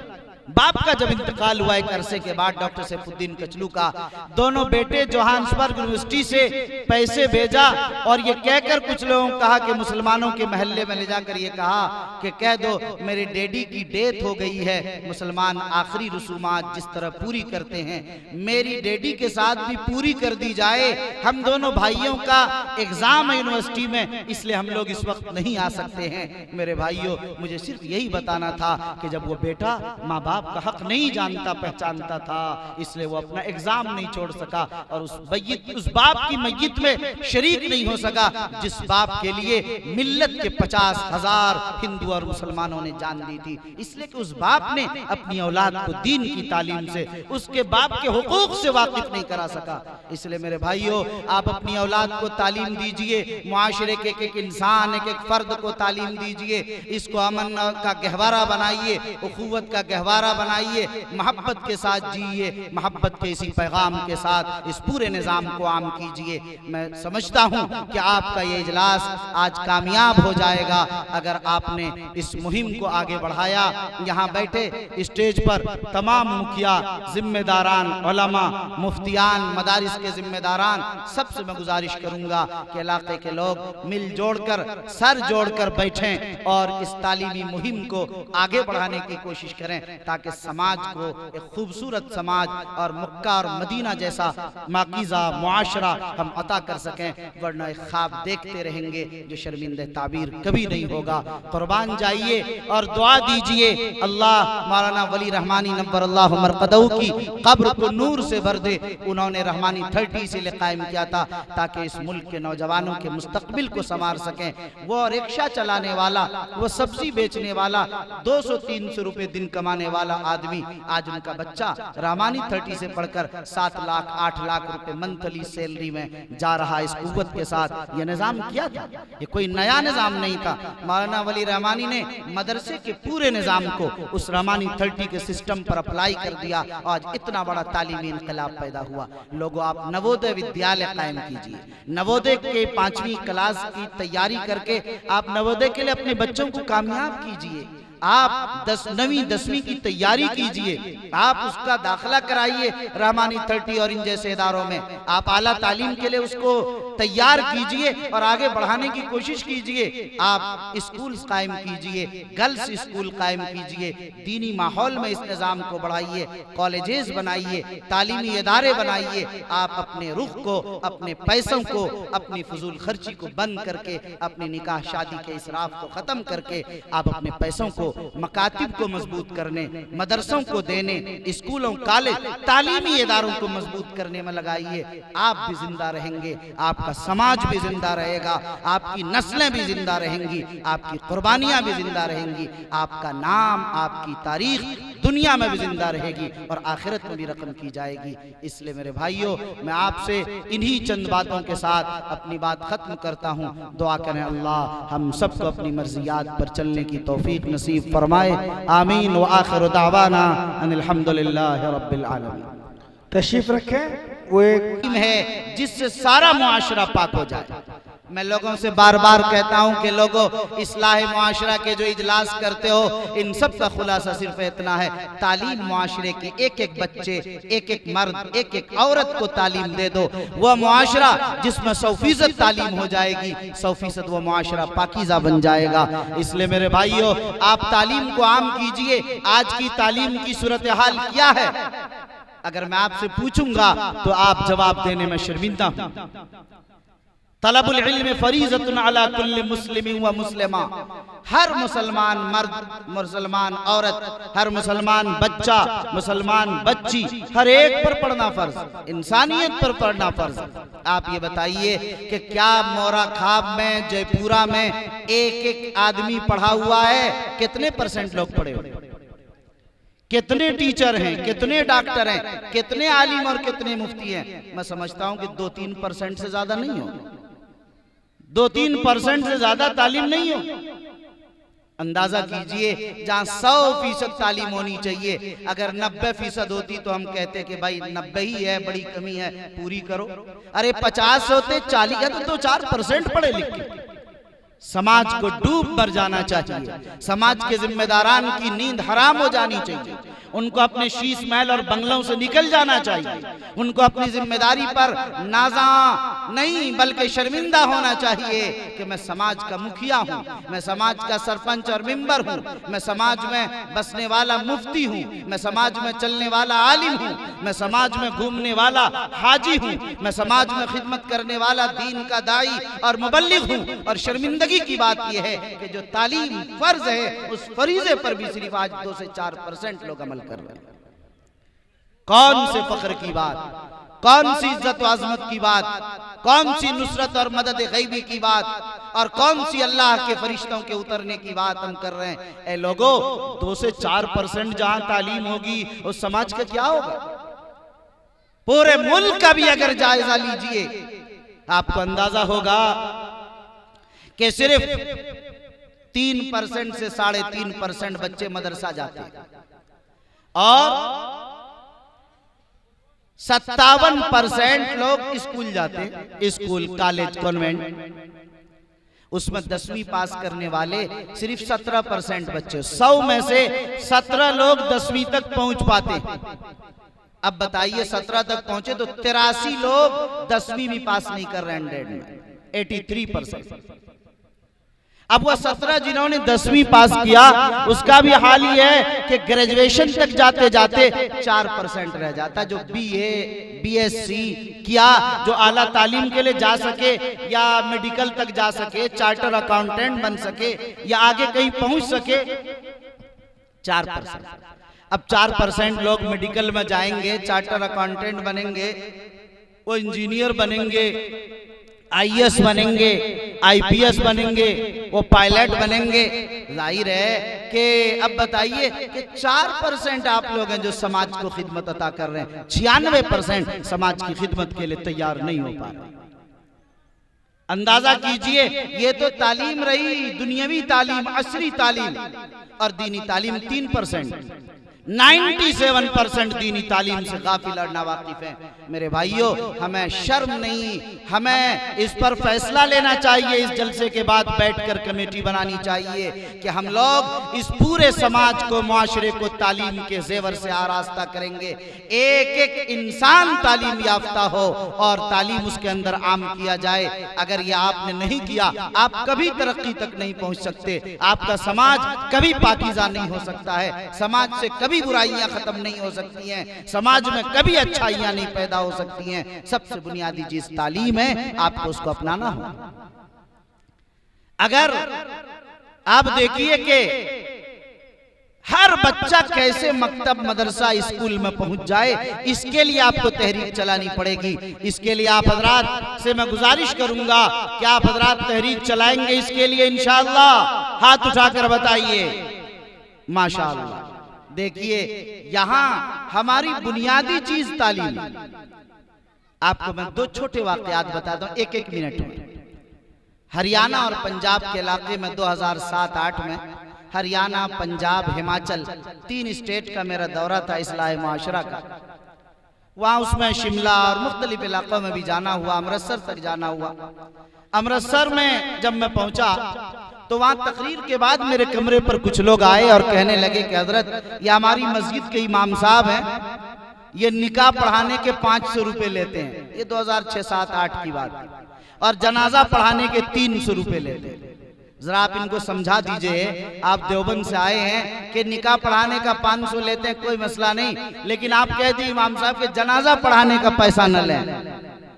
باپ کا جب انتقال ہوا ایک عرصے کے بعد ڈاکٹر سیف الدین کچلو کا، دونوں بیٹے جوہانسبرگ یونیورسٹی سے پیسے بھیجا اور یہ کہہ کر کچھ لوگوں نے کہا کہ مسلمانوں کے محلے میں لے جا کر یہ کہا کہ کہہ دو میرے ڈیڈی کی ڈیتھ ہو گئی ہے، مسلمان آخری رسومات جس طرح پوری کرتے ہیں میری ڈیڈی کے ساتھ بھی پوری کر دی جائے۔ ہم دونوں بھائیوں کا ایگزام ہے یونیورسٹی میں، اس لیے ہم لوگ اس وقت نہیں آ سکتے ہیں۔ میرے بھائیوں، مجھے صرف یہی بتانا تھا کہ جب وہ بیٹا ماں باپ کا حق نہیں جانتا پہچانتا تھا، اس لیے وہ اپنا ایگزام نہیں چھوڑ سکا اور اس باپ کی میت میں شریک نہیں ہو سکا جس باپ کے لیے ملت کے 50,000 ہندو اور مسلمانوں نے جان دی تھی۔ اس لیے کہ اس باپ نے اپنی اولاد کو دین کی تعلیم سے، اس کے باپ کے حقوق سے واقف نہیں کرا سکا۔ اس لیے میرے بھائیوں، آپ اپنی اولاد کو تعلیم دیجئے، معاشرے کے ایک انسان، ایک فرد کو تعلیم دیجئے، اس کو امن کا گہوارہ بنائیے، اخوت کا گہوارہ بنائیے، محبت کے ساتھ جیئے، محبت کے اسی پیغام کے ساتھ اس پورے نظام کو عام کیجئے۔ میں سمجھتا ہوں کہ آپ کا یہ اجلاس آج کامیاب ہو جائے گا اگر آپ نے اس مہم کو آگے بڑھایا۔ یہاں بیٹھے اسٹیج پر تمام مکھیا، ذمہ داران، علماء، مفتیان، مدارس کے ذمہ داران، سب سے میں گزارش کروں گا کہ علاقے کے لوگ مل جوڑ کر، سر جوڑ کر بیٹھیں اور اس تعلیمی مہم کو آگے بڑھانے کی کوشش کریں تاکہ سماج کو ایک خوبصورت سماج اور مکہ اور مدینہ جیسا ماکیزہ معاشرہ ہم عطا کر سکیں، ورنہ ایک خواب دیکھتے رہیں گے جو شرمندہ تعبیر کبھی نہیں ہوگا۔ قربان جائیے اور دعا دیجئے اللہ مولانا ولی رحمانی نور اللہ مرقدہ کی قبر کو نور سے بھر دے۔ انہوں نے رحمانی 30 سے قائم کیا تھا تاکہ اس ملک کے نوجوانوں کے مستقبل کو سنوار سکیں۔ وہ رکشہ چلانے والا، وہ سبزی بیچنے والا، 200-300 روپے دن کمانے والا آدمی، آج ان کا بچہ رحمانی 30 سے پڑھ کر 7 لاکھ 8 لاکھ روپے منتھلی سیلری میں جا رہا۔ اس قوت کے ساتھ یہ نظام کیا تھا؟ یہ کوئی نیا نظام نہیں تھا۔ مولانا ولی رحمانی نے مدرسے کے پورے نظام کو اس رحمانی 30 کے سسٹم پر اپلائی کر دیا، آج اتنا بڑا تعلیمی انقلاب پیدا ہوا۔ لوگوں، آپ نوودے ودیالیہ قائم کیجئے، نوودے کے 5ویں کلاس کی تیاری کر کے آپ نوودے کے لیے اپنے بچوں کو کامیاب کیجئے۔ آپ 9ویں 10ویں کی تیاری کیجئے، آپ اس کا داخلہ کرائیے رحمانی 30 اور ان جیسے اداروں میں۔ آپ اعلیٰ تعلیم کے لئے اس کو تیار کیجئے اور آگے بڑھانے کی کوشش کیجئے۔ آپ اسکولز قائم کیجئے، گرلز اسکول قائم کیجئے، دینی ماحول میں اس نظام کو بڑھائیے، کالجز بنائیے، تعلیمی ادارے بنائیے۔ آپ اپنے رخ کو، اپنے پیسوں کو، اپنی فضول خرچی کو بند کر کے، اپنی نکاح شادی کے اسراف کو ختم کر کے آپ اپنے پیسوں کو مکاتب کو مضبوط کرنے، مدرسوں کو دینے، اسکولوں، کالج، تعلیمی اداروں کو مضبوط کرنے میں لگائیے. آپ بھی زندہ رہیں گے، آپ کا سماج بھی زندہ رہے گا، آپ کی نسلیں بھی زندہ رہیں گی، آپ کی قربانیاں بھی زندہ رہیں گی، آپ کا نام، آپ کی تاریخ دنیا میں بھی زندہ رہے گی اور آخرت میں بھی رقم کی جائے گی. اس لیے میرے بھائیوں، میں آپ سے انہی چند باتوں کے ساتھ اپنی بات ختم کرتا ہوں. دعا کریں اللہ ہم سب کو اپنی مرضیات پر چلنے کی توفیق نصیب فرمائے. آمین. وآخر دعوانا ان الحمدللہ رب العالمین. تشریف رکھیں. وہ ایک ہے جس سے سارا معاشرہ پاک ہو جائے. میں لوگوں سے بار بار کہتا ہوں کہ لوگوں، اصلاح معاشرہ کے جو اجلاس کرتے ہو، ان سب کا خلاصہ صرف اتنا ہے: تعلیم معاشرے کے ایک ایک بچے، ایک ایک مرد، ایک ایک عورت کو تعلیم دے دو. وہ معاشرہ جس میں 100% تعلیم ہو جائے گی، 100% وہ معاشرہ پاکیزہ بن جائے گا. اس لیے میرے بھائیوں، آپ تعلیم کو عام کیجئے. آج کی تعلیم کی صورتحال کیا ہے؟ اگر میں آپ سے پوچھوں گا تو آپ جواب دینے میں شرمندہ ہوں. طلب العلم فریضۃ علی کل مسلم و مسلمہ. ہر مسلمان مرد، مسلمان عورت، ہر مسلمان بچہ، مسلمان بچی، ہر ایک پر پڑھنا فرض، انسانیت پر پڑھنا فرض. آپ یہ بتائیے کہ کیا مورا خواب میں، جے پورا میں ایک ایک آدمی پڑھا ہوا ہے؟ کتنے % لوگ پڑھے ہوئے؟ کتنے ٹیچر ہیں، کتنے ڈاکٹر ہیں، کتنے عالم اور کتنے مفتی ہیں؟ میں سمجھتا ہوں کہ 2-3% سے زیادہ نہیں ہو. 2-3% سے زیادہ تعلیم نہیں ہو. اندازہ کیجئے، جہاں 100% تعلیم ہونی چاہیے، اگر 90% ہوتی تو ہم کہتے کہ بھائی 90 ہی ہے، بڑی کمی ہے، پوری کرو. ارے 50 ہوتے، 40 ہے تو 2-4% پڑھے لکھے. سماج کو ڈوب مر جانا چاہیے. سماج کے ذمہ داران کی نیند حرام ہو جانی چاہیے. ان کو اپنے شیش محل اور بنگلوں سے نکل جانا چاہیے. ان کو اپنی ذمہ داری پر نازاں نہیں بلکہ شرمندہ ہونا چاہیے کہ میں سماج کا مکھیا ہوں، میں سماج کا سرپنچ اور ممبر ہوں، میں سماج میں بسنے والا مفتی ہوں، میں سماج میں چلنے والا عالم ہوں، میں سماج میں گھومنے والا حاجی ہوں، میں سماج میں خدمت کرنے والا دین کا داعی اور مبلغ ہوں. اور شرمندگی کی بات یہ ہے کہ جو تعلیم فرض ہے، اس فریضے پر بھی صرف آج 2-4% لوگ عمل کر رہے ہیں. کون سے فخر کی بات، کون سی عزت و عظمت کی بات، کون سی نصرت اور مدد غیبی کی بات، اور کون سی اللہ کے فرشتوں کے اترنے کی بات ہم کر رہے ہیں. اے لوگوں، 2-4% جہاں تعلیم ہوگی اس سماج کا کیا ہوگا؟ پورے ملک کا بھی اگر جائزہ لیجئے، آپ کو اندازہ ہوگا کہ صرف 3% سے 3.5% بچے مدرسہ جاتے ہیں اور 57% لوگ اسکول جاتے ہیں. School, college, convent. اس میں 10ویں پاس کرنے والے صرف 17% بچے. 100 میں سے 17 لوگ 10ویں تک پہنچ پاتے ہیں. اب بتائیے 17 تک پہنچے تو 83 لوگ 10ویں بھی پاس نہیں کر رہے. 100 میں 83%. اب وہ 17 جنہوں نے 10ویں پاس کیا، اس کا بھی حال یہ ہے کہ گریجویشن تک جاتے جاتے 4% رہ جاتا. جو BA BSc کیا، جو اعلیٰ تعلیم کے لئے جا سکے یا میڈیکل تک جا سکے، چارٹر اکاؤنٹنٹ بن سکے یا آگے کہیں پہنچ سکے، 4%. اب 4% لوگ میڈیکل میں جائیں گے، چارٹر اکاؤنٹنٹ بنیں گے، وہ انجینئر بنیں گے، IAS بنیں گے، IPS بنیں گے، وہ پائلٹ بنیں گے. ظاہر ہے کہ اب بتائیے کہ 4% آپ لوگ ہیں جو سماج کو خدمت عطا کر رہے ہیں. 96% سماج کی خدمت کے لیے تیار نہیں ہو پا رہے. اندازہ کیجئے، یہ تو تعلیم رہی، دنیاوی تعلیم، عصری تعلیم، اور دینی تعلیم 3%. 97% دینی تعلیم سے غافل اور ناواقف ہیں. میرے بھائیوں، ہمیں شرم نہیں، ہمیں اس پر فیصلہ لینا چاہیے. اس جلسے کے بعد بیٹھ کر کمیٹی بنانی چاہیے کہ ہم لوگ اس پورے سماج کو، معاشرے کو تعلیم کے زیور سے آراستہ کریں گے. ایک ایک انسان تعلیم یافتہ ہو اور تعلیم اس کے اندر عام کیا جائے. اگر یہ آپ نے نہیں کیا، آپ کبھی ترقی تک نہیں پہنچ سکتے. آپ کا سماج کبھی پاکیزہ نہیں ہو سکتا ہے. سماج سے کبھی برائیاں ختم نہیں ہو سکتی ہیں. سماج میں کبھی اچھائیاں نہیں پیدا ہو سکتی ہیں. سب سے بنیادی چیز تعلیم ہے. آپ کو اس کو اپنانا ہو. اگر آپ دیکھیے کہ ہر بچہ کیسے مکتب مدرسہ اسکول میں پہنچ جائے، اس کے لیے آپ کو تحریک چلانی پڑے گی۔ اس کے لیے آپ حضرات سے میں گزارش کروں گا کہ آپ حضرات تحریک چلائیں گے اس کے لیے انشاءاللہ؟ ہاتھ اٹھا کر بتائیے۔ ماشاءاللہ۔ دیکھیے یہاں ہماری بنیادی چیز تعلیم۔ آپ کو میں دو چھوٹے واقعات بتاتا ہوں ایک منٹ میں۔ ہریانہ اور پنجاب کے علاقے میں 2007-8 میں ہریانہ، پنجاب، ہماچل 3 اسٹیٹ کا میرا دورہ تھا اصلاح معاشرہ کا۔ وہاں اس میں شملہ اور مختلف علاقوں میں بھی جانا ہوا، امرتسر تک جانا ہوا۔ امرتسر میں جب میں پہنچا تو وہاں تقریر کے بعد میرے کمرے پر کچھ لوگ آئے اور کہنے لگے کہ حضرت یہ ہماری مسجد کے امام صاحب ہیں، یہ نکاح پڑھانے کے 500 روپے لیتے ہیں۔ یہ 2006-7-8 کی بات ہے۔ اور جنازہ پڑھانے کے 300 روپے لیتے ہیں۔ ذرا آپ ان کو سمجھا دیجئے، آپ دیوبند سے آئے ہیں کہ نکاح پڑھانے کا 500 لیتے ہیں، کوئی مسئلہ نہیں، لیکن آپ کہہ دی امام صاحب کے جنازہ پڑھانے کا پیسہ نہ لیں۔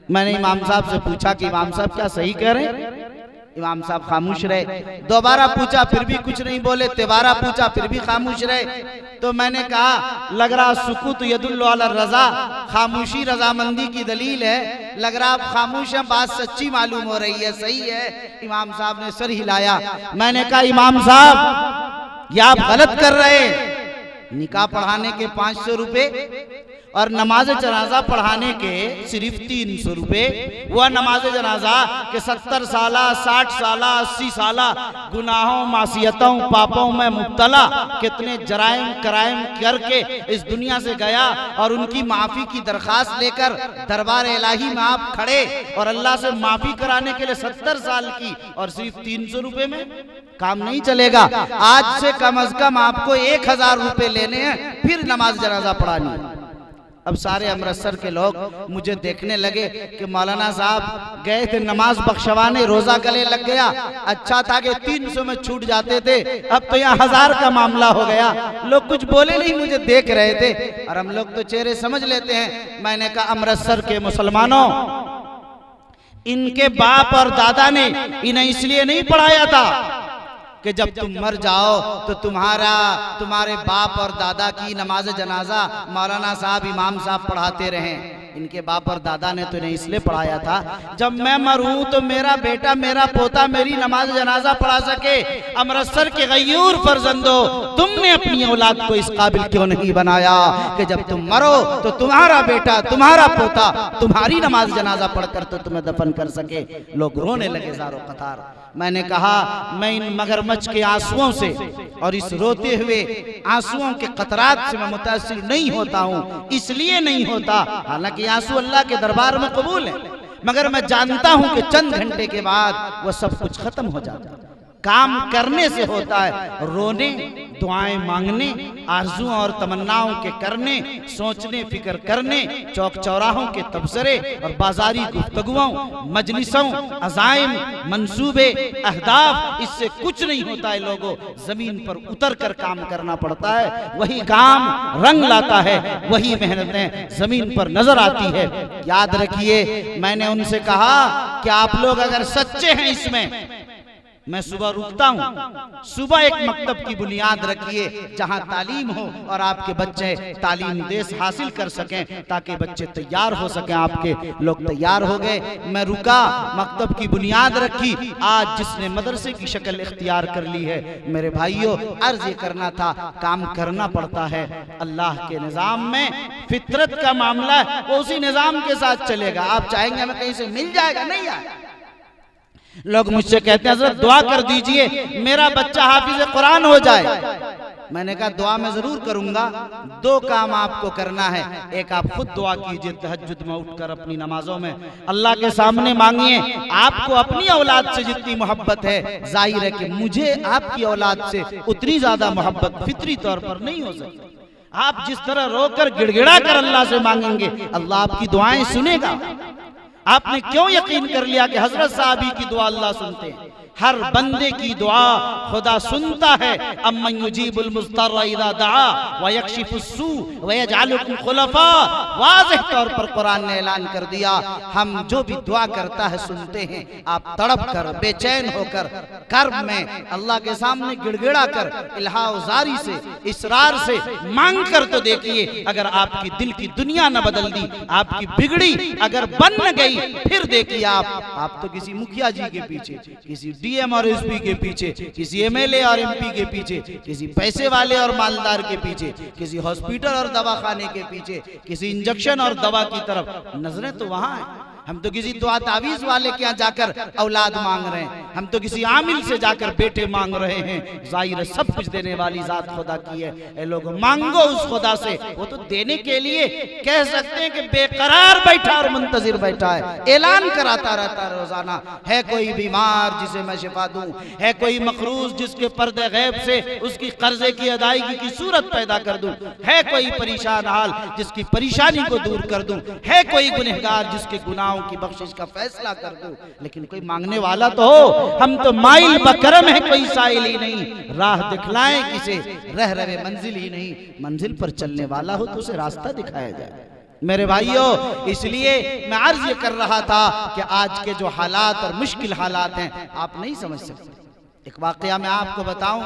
میں نے امام صاحب سے پوچھا کہ امام صاحب کیا صحیح کہہ رہے ہیں؟ امام صاحب خاموش رہے۔ دوبارہ پوچھا پھر بھی کچھ نہیں بولے، تیبارہ پوچھا پھر بھی خاموش رہے۔ تو میں نے کہا لگ رہا سکوت یدل علی الرضا، خاموشی رضامندی کی دلیل ہے، لگ رہا آپ خاموش ہیں، بات سچی معلوم ہو رہی ہے، صحیح ہے۔ امام صاحب نے سر ہلایا۔ میں نے کہا امام صاحب یہ آپ غلط کر رہے ہیں، نکاح پڑھانے کے 500 روپے اور نماز جنازہ پڑھانے کے صرف 300 روپے۔ وہ نماز جنازہ کہ 70 سالہ 60 سالہ 80 سالہ گناہوں معصیتوں پاپوں میں مبتلا، کتنے جرائم کرائم کر کے اس دنیا سے گیا، اور ان کی معافی کی درخواست لے کر دربار الہی میں آپ کھڑے اور اللہ سے معافی کرانے کے لیے 70 سال کی اور صرف 300 روپے میں کام نہیں چلے گا۔ آج سے کم از کم آپ کو 1000 روپے لینے ہیں، پھر نماز جنازہ پڑھانی ہے۔ اب سارے امرتسر کے لوگ مجھے دیکھنے لگے کہ مولانا صاحب گئے تھے نماز بخشوانے، روزہ گلے لگ گیا، اچھا تھا کہ 300 میں چھوٹ جاتے تھے، اب تو یہاں 1000 کا معاملہ ہو گیا۔ لوگ کچھ بولے نہیں، مجھے دیکھ رہے تھے، اور ہم لوگ تو چہرے سمجھ لیتے ہیں۔ میں نے کہا امرتسر کے مسلمانوں، ان کے باپ اور دادا نے انہیں اس لیے نہیں پڑھایا تھا کہ جب تم مر جاؤ تو تمہارے باپ اور دادا کی نماز جنازہ مولانا صاحب امام صاحب پڑھاتے رہیں۔ ان کے باپ اور دادا نے تو انہیں اس لیے پڑھایا تھا جب میں مروں تو میرا بیٹا میرا پوتا میری نماز جنازہ پڑھا سکے۔ امرتسر کے غیور فرزندو، تم نے اپنی اولاد کو اس قابل کیوں نہیں بنایا کہ جب تم مرو تو تمہارا بیٹا تمہارا پوتا تمہاری نماز جنازہ پڑھ کر تو تمہیں دفن کر سکے۔ لوگ رونے لگے زارو قطار۔ میں نے کہا میں ان مگرمچھ کے آنسوؤں سے اور اس روتے ہوئے آنسوؤں کے قطرات سے میں متاثر نہیں ہوتا ہوں، اس لیے نہیں ہوتا، حالانکہ آنسو اللہ کے دربار میں قبول ہے، مگر میں جانتا ہوں کہ چند گھنٹے کے بعد وہ سب کچھ ختم ہو جاتا ہے۔ کام کرنے سے ہوتا ہے، رونے، دعائیں مانگنے، آرزوؤں اور تمناؤں کے کرنے، سوچنے فکر کرنے، چوک چوراہوں کے تبصرے اور بازاری گفتگوؤں، مجلسوں، عزائم، منصوبے، اہداف، اس سے کچھ نہیں ہوتا ہے۔ لوگوں زمین پر اتر کر کام کرنا پڑتا ہے، وہی کام رنگ لاتا ہے، وہی محنتیں زمین پر نظر آتی ہے۔ یاد رکھیے میں نے ان سے کہا کہ آپ لوگ اگر سچے ہیں اس میں صبح رکتا ہوں، صبح ایک مکتب کی بنیاد رکھیے جہاں تعلیم ہو اور آپ کے بچے تعلیم دیس حاصل کر سکیں تاکہ بچے تیار ہو سکیں۔ آپ کے لوگ تیار ہو گئے، میں رکا، مکتب کی بنیاد رکھی۔ آج جس نے مدرسے کی شکل اختیار کر لی ہے، میرے بھائیوں عرض یہ کرنا تھا، کام کرنا پڑتا ہے اللہ کے نظام میں۔ فطرت کا معاملہ ہے، وہ اسی نظام کے ساتھ چلے گا۔ آپ چاہیں گے ہمیں کہیں سے مل جائے گا، نہیں آئے۔ لوگ مجھ سے کہتے ہیں حضرت دعا کر دیجئے میرا بچہ حافظ قرآن ہو جائے۔ میں نے کہا دعا میں ضرور کروں گا، دو کام آپ کو کرنا ہے۔ ایک آپ خود دعا کیجئے تہجد میں اٹھ کر اپنی نمازوں میں، اللہ کے سامنے مانگیے۔ آپ کو اپنی اولاد سے جتنی محبت ہے، ظاہر ہے کہ مجھے آپ کی اولاد سے اتنی زیادہ محبت فطری طور پر نہیں ہو سکتی۔ آپ جس طرح رو کر گڑ گڑا کر اللہ سے مانگیں گے، اللہ آپ کی دعائیں سنے گا۔ آپ نے کیوں یقین کر لیا کہ حضرت صحابی کی دعا اللہ سنتے ہیں؟ ہر بندے کی دعا خدا سنتا ہے. امن یجیب المضطر اذا دعا ویکشف السوء ویجعلکم خلفاء. واضح طور پر قرآن نے اعلان کر دیا ہم جو بھی دعا کرتا ہے سنتے ہیں. آپ تڑپ کر بے چین ہو کر کرب میں اللہ کے سامنے گڑ گڑا کر الہا و زاری سے اصرار سے مانگ کر تو دیکھیے. اگر آپ کی دل کی دنیا نہ بدل دی, آپ کی بگڑی اگر بن نہ گئی, پھر دیکھیے آپ تو کسی مکھیا جی کے پیچھے, کسی ڈی ایم اور ایس پی کے پیچھے, کسی ایم ایل اے اور ایم پی کے پیچھے, کسی پیسے والے اور مالدار کے پیچھے, کسی ہاسپٹل اور دواخانے کے پیچھے, کسی انجیکشن اور دوا کی طرف. نظریں تو وہاں ہیں. ہم تو کسی دعا تعویذ والے کے یہاں جا کر اولاد مانگ رہے ہیں, ہم تو کسی عامل سے جا کر بیٹے مانگ رہے ہیں. ظاہر سب کچھ دینے والی ذات خدا کی ہے. اے لوگ مانگو اس خدا سے, وہ تو دینے کے لیے کہہ سکتے ہیں کہ بے قرار بیٹھا اور منتظر بیٹھا ہے, اعلان کراتا رہتا ہے روزانہ. ہے کوئی بیمار جسے میں شفا دوں, ہے کوئی مقروض جس کے پردے غیب سے اس کی قرضے کی ادائیگی کی صورت پیدا کر دوں, ہے کوئی پریشان حال جس کی پریشانی کو دور کر دوں, ہے کوئی گنہگار جس کے گناہوں کی بخشش کا فیصلہ کر دوں. لیکن کوئی مانگنے والا تو ہو. ہم تو مائل بکرم ہے, کوئی سائل ہی نہیں. راہ دکھلائیں کسے, رہ رہے منزل ہی نہیں. منزل پر چلنے والا ہو تو اسے راستہ دکھایا جائے. میرے بھائیو, اس لیے میں عرض یہ کر رہا تھا کہ آج کے جو حالات اور مشکل حالات ہیں آپ نہیں سمجھ سکتے. ایک واقعہ میں آپ کو بتاؤں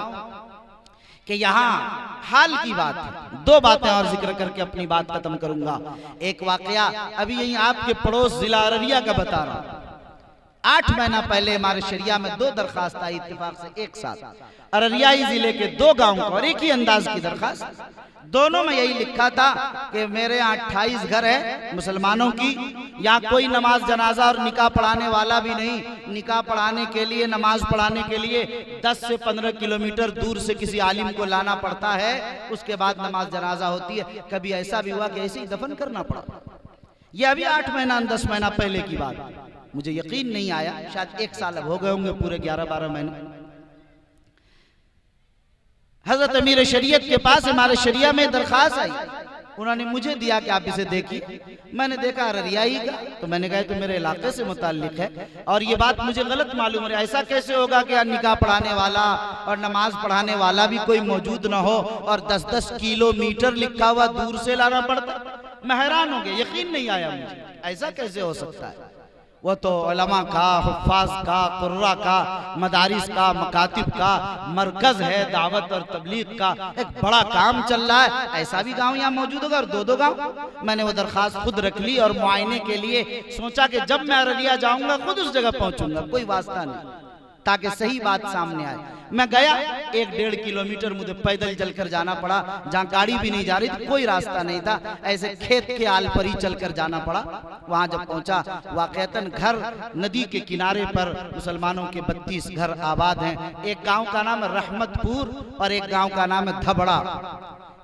کہ یہاں حال کی بات ہے. دو باتیں اور ذکر کر کے اپنی بات ختم کروں گا. ایک واقعہ ابھی یہیں آپ کے پڑوس ضلع ارریہ کا بتا رہا ہوں. 8 مہینہ پہلے ہمارے شریعہ میں 2 درخواست آئی اتفاق سے ایک ساتھ. ارریائی ضلع کے 2 گاؤں کو اور ایک ہی انداز کی درخواست. دونوں میں یہی لکھا تھا کہ میرے یہاں 28 گھر ہیں مسلمانوں کی, یہاں کوئی نماز جنازہ اور نکاح پڑھانے والا بھی نہیں. نکاح پڑھانے کے لیے, نماز پڑھانے کے لیے 10 سے 15 کلومیٹر دور سے کسی عالم کو لانا پڑتا ہے, اس کے بعد نماز جنازہ ہوتی ہے. کبھی ایسا بھی ہوا کہ ایسے ہی دفن کرنا پڑا. یہ ابھی 8 مہینہ 10 مہینہ پہلے کی بات. مجھے یقین نہیں آیا, شاید 1 سال اب ہو گئے ہوں گے, پورے 11-12 مہینے. حضرت امیر شریعت کے پاس ہمارے شریعہ میں درخواست آئی. انہوں نے مجھے دیا کہ آپ اسے دیکھیے. میں نے دیکھا ارریائی کا, تو میں نے کہا تو میرے علاقے سے متعلق ہے اور یہ بات مجھے غلط معلوم ہے. ایسا کیسے ہوگا کہ نکاح پڑھانے والا اور نماز پڑھانے والا بھی کوئی موجود نہ ہو اور 10-10 کلومیٹر لکھا ہوا دور سے لانا پڑتا. میں حیران ہو گیا, یقین نہیں آیا مجھے, ایسا کیسے ہو سکتا ہے. وہ تو علماء کا, حفاظ کا, قراء کا, مدارس کا, مکاتب کا مرکز ہے, دعوت اور تبلیغ کا ایک بڑا کام چل رہا ہے. ایسا بھی گاؤں یہاں موجود ہوگا اور 2 گاؤں. میں نے وہ درخواست خود رکھ لی اور معائنے کے لیے سوچا کہ جب میں ارریہ جاؤں گا خود اس جگہ پہنچوں گا, کوئی واسطہ نہیں, تاکہ صحیح بات سامنے آئے. میں گیا, 1-1.5 کلومیٹر مجھے پیدل چل کر جانا پڑا, جہاں گاڑی بھی نہیں جا رہی تھی, کوئی راستہ نہیں تھا, ایسے کھیت کے آل پر ہی چل کر جانا پڑا. وہاں جب پہنچا, واقعتاً گھر ندی کے کنارے پر مسلمانوں کے 32 گھر آباد ہیں. ایک گاؤں کا نام ہے رحمت پور اور ایک گاؤں کا نام ہے دھبڑا.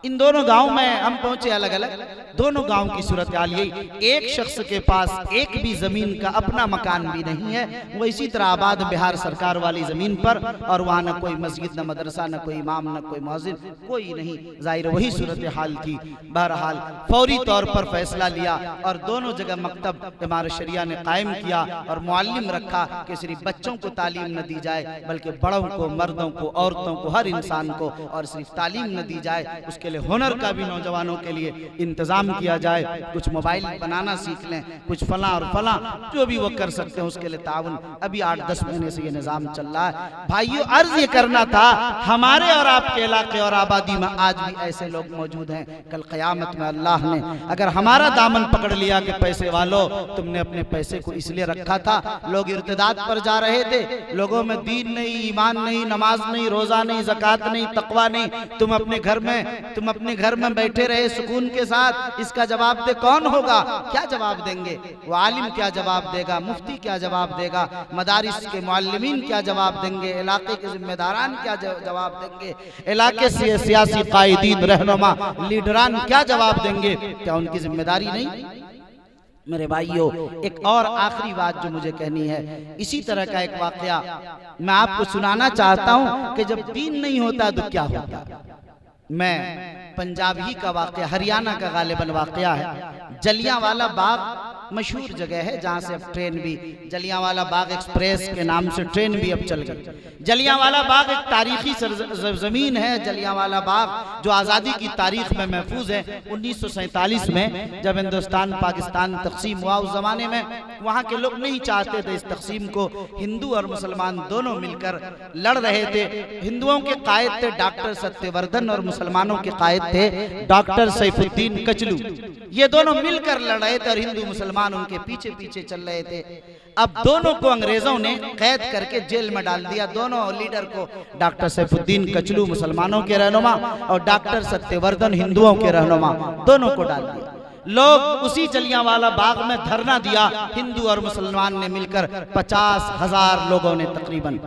ان دونوں گاؤں میں ہم پہنچے الگ الگ. دونوں گاؤں کی صورتحال یہی, ایک شخص کے پاس ایک بھی زمین کا اپنا مکان بھی نہیں ہے, وہ اسی طرح آباد بہار سرکار والی زمین پر, اور وہاں نہ کوئی مسجد, نہ مدرسہ, نہ کوئی امام, نہ کوئی مؤذن, کوئی نہیں. ظاہر وہی صورتحال تھی. بہرحال فوری طور پر فیصلہ لیا اور دونوں جگہ مکتب ہمارے شریعہ نے قائم کیا اور معلم رکھا کہ صرف بچوں کو تعلیم نہ دی جائے بلکہ بڑوں کو, مردوں کو, عورتوں کو, ہر انسان کو, اور صرف تعلیم نہ دی جائے, اس کے ہنر کا بھی نوجوانوں کے لیے انتظام کیا جائے. کچھ موبائل بنانا سیکھ لیں, کچھ فلاں اور فلاں, جو بھی وہ کر سکتے ہیں اس کے لیے تعاون. ابھی 8-10 مہینے سے یہ نظام چل رہا ہے. بھائیو, عرض یہ کرنا تھا, ہمارے اور آپ کے علاقے اور آبادی میں آج بھی ایسے لوگ موجود ہیں. کل قیامت میں اللہ نے اگر ہمارا دامن پکڑ لیا کہ پیسے والو تم نے اپنے پیسے کو اس لیے رکھا تھا, لوگ ارتداد پر جا رہے تھے, لوگوں میں دین نہیں, ایمان نہیں, نماز نہیں, روزہ نہیں, زکوٰۃ نہیں, تقویٰ نہیں, تم اپنے گھر میں بیٹھے رہے سکون کے ساتھ, اس کا جواب دے کون ہوگا؟ کیا جواب دیں گے؟ وہ عالم کیا جواب دے گا؟ مفتی کیا جواب دے گا؟ مدارس کے معلمین کیا جواب دیں گے؟ علاقے کے ذمہ داران کیا جواب دیں گے؟ علاقے سے سیاسی قائدین, رہنما, لیڈران کیا جواب دیں گے؟ کیا ان کی ذمہ داری نہیں؟ میرے بھائیو, ایک اور آخری بات جو مجھے کہنی ہے, اسی طرح کا ایک واقعہ میں آپ کو سنانا چاہتا ہوں کہ جب دین نہیں ہوتا تو کیا ہوتا. میں پنجاب ہی کا واقعہ, ہریانہ کا غالباً واقعہ ہے. جلیاں والا باغ مشہور جگہ ہے جہاں سے اب ٹرین بھی جلیانوالہ باغ ایکسپریس کے نام سے ٹرین بھی اب چل گئی۔ جلیانوالہ باغ ایک تاریخی سرزمین ہے۔ جلیانوالہ باغ جو آزادی کی تاریخ میں محفوظ ہے، 1947 میں جب ہندوستان پاکستان تقسیم ہوا، اس زمانے میں وہاں کے لوگ نہیں چاہتے تھے اس تقسیم کو، ہندو اور مسلمان دونوں مل کر لڑ رہے تھے۔ ہندوؤں کے قائد تھے ڈاکٹر ستیہ وردھن اور مسلمانوں کے قائد تھے ڈاکٹر سیف الدین کچلو۔ یہ دونوں مل کر لڑ رہے تھے اور ہندو مسلمان ان کے پیچھے پیچھے چل رہے تھے۔ اب دونوں کو انگریزوں نے قید کر کے جیل میں ڈال دیا، دونوں لیڈر کو، ڈاکٹر سیف الدین کچلو مسلمانوں کے رہنما اور ڈاکٹر ستیہ وردھن ہندوؤں کے رہنما، دونوں کو ڈال دیا۔ لوگ اسی جلیانوالہ باغ میں دھرنا دیا، ہندو اور مسلمان نے مل کر 50,000 لوگوں نے تقریباً۔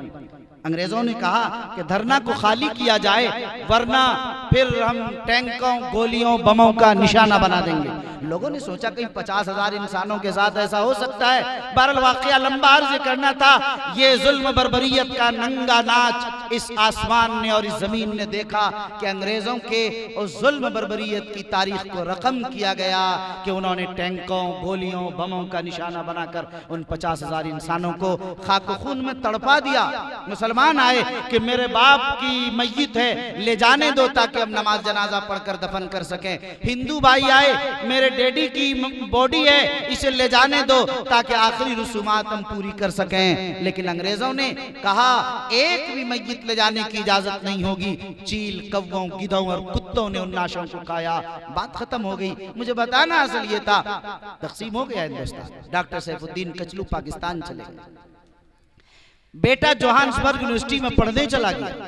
انگریزوں نے کہا کہ دھرنا کو خالی کیا جائے ورنہ پھر ہم ٹینکوں، گولیوں، بموں کا نشانہ بنا دیں گے۔ لوگوں نے سوچا کہ 50,000 انسانوں کے ساتھ ایسا ہو سکتا ہے؟ بہرحال واقعہ لمبا عرض کرنا تھا، یہ ظلم بربریت کا ننگا ناچ اس آسمان نے اور اس زمین نے دیکھا کہ انگریزوں کے اس ظلم بربریت کی تاریخ کو رقم کیا گیا کہ انہوں نے ٹینکوں، گولیوں، بموں کا نشانہ بنا کر ان 50,000 انسانوں کو خاک و خون میں تڑپا دیا۔ مسلمان آئے کہ میرے باپ کی میت ہے، لے جانے دو تاکہ ہم نماز جنازہ پڑھ کر دفن کر سکیں۔ ہندو بھائی آئے، میرے ڈیڈی کی باڈی ہے، اسے لے جانے دو تاکہ آخری رسومات ہم پوری کر سکیں۔ لیکن انگریزوں نے کہا ایک بھی میت لے جانے کی اجازت نہیں ہوگی۔ چیل، کووں، گدھوں اور کتوں نے ان لاشوں کو کھایا، بات ختم ہو گئی۔ مجھے بتانا اصل یہ تھا، تقسیم ہو گیا ہندوستان، ڈاکٹر سیف الدین کچلو پاکستان چلے گئے، بیٹا جوہانسبرگ یونیورسٹی میں پڑھنے چلا گیا۔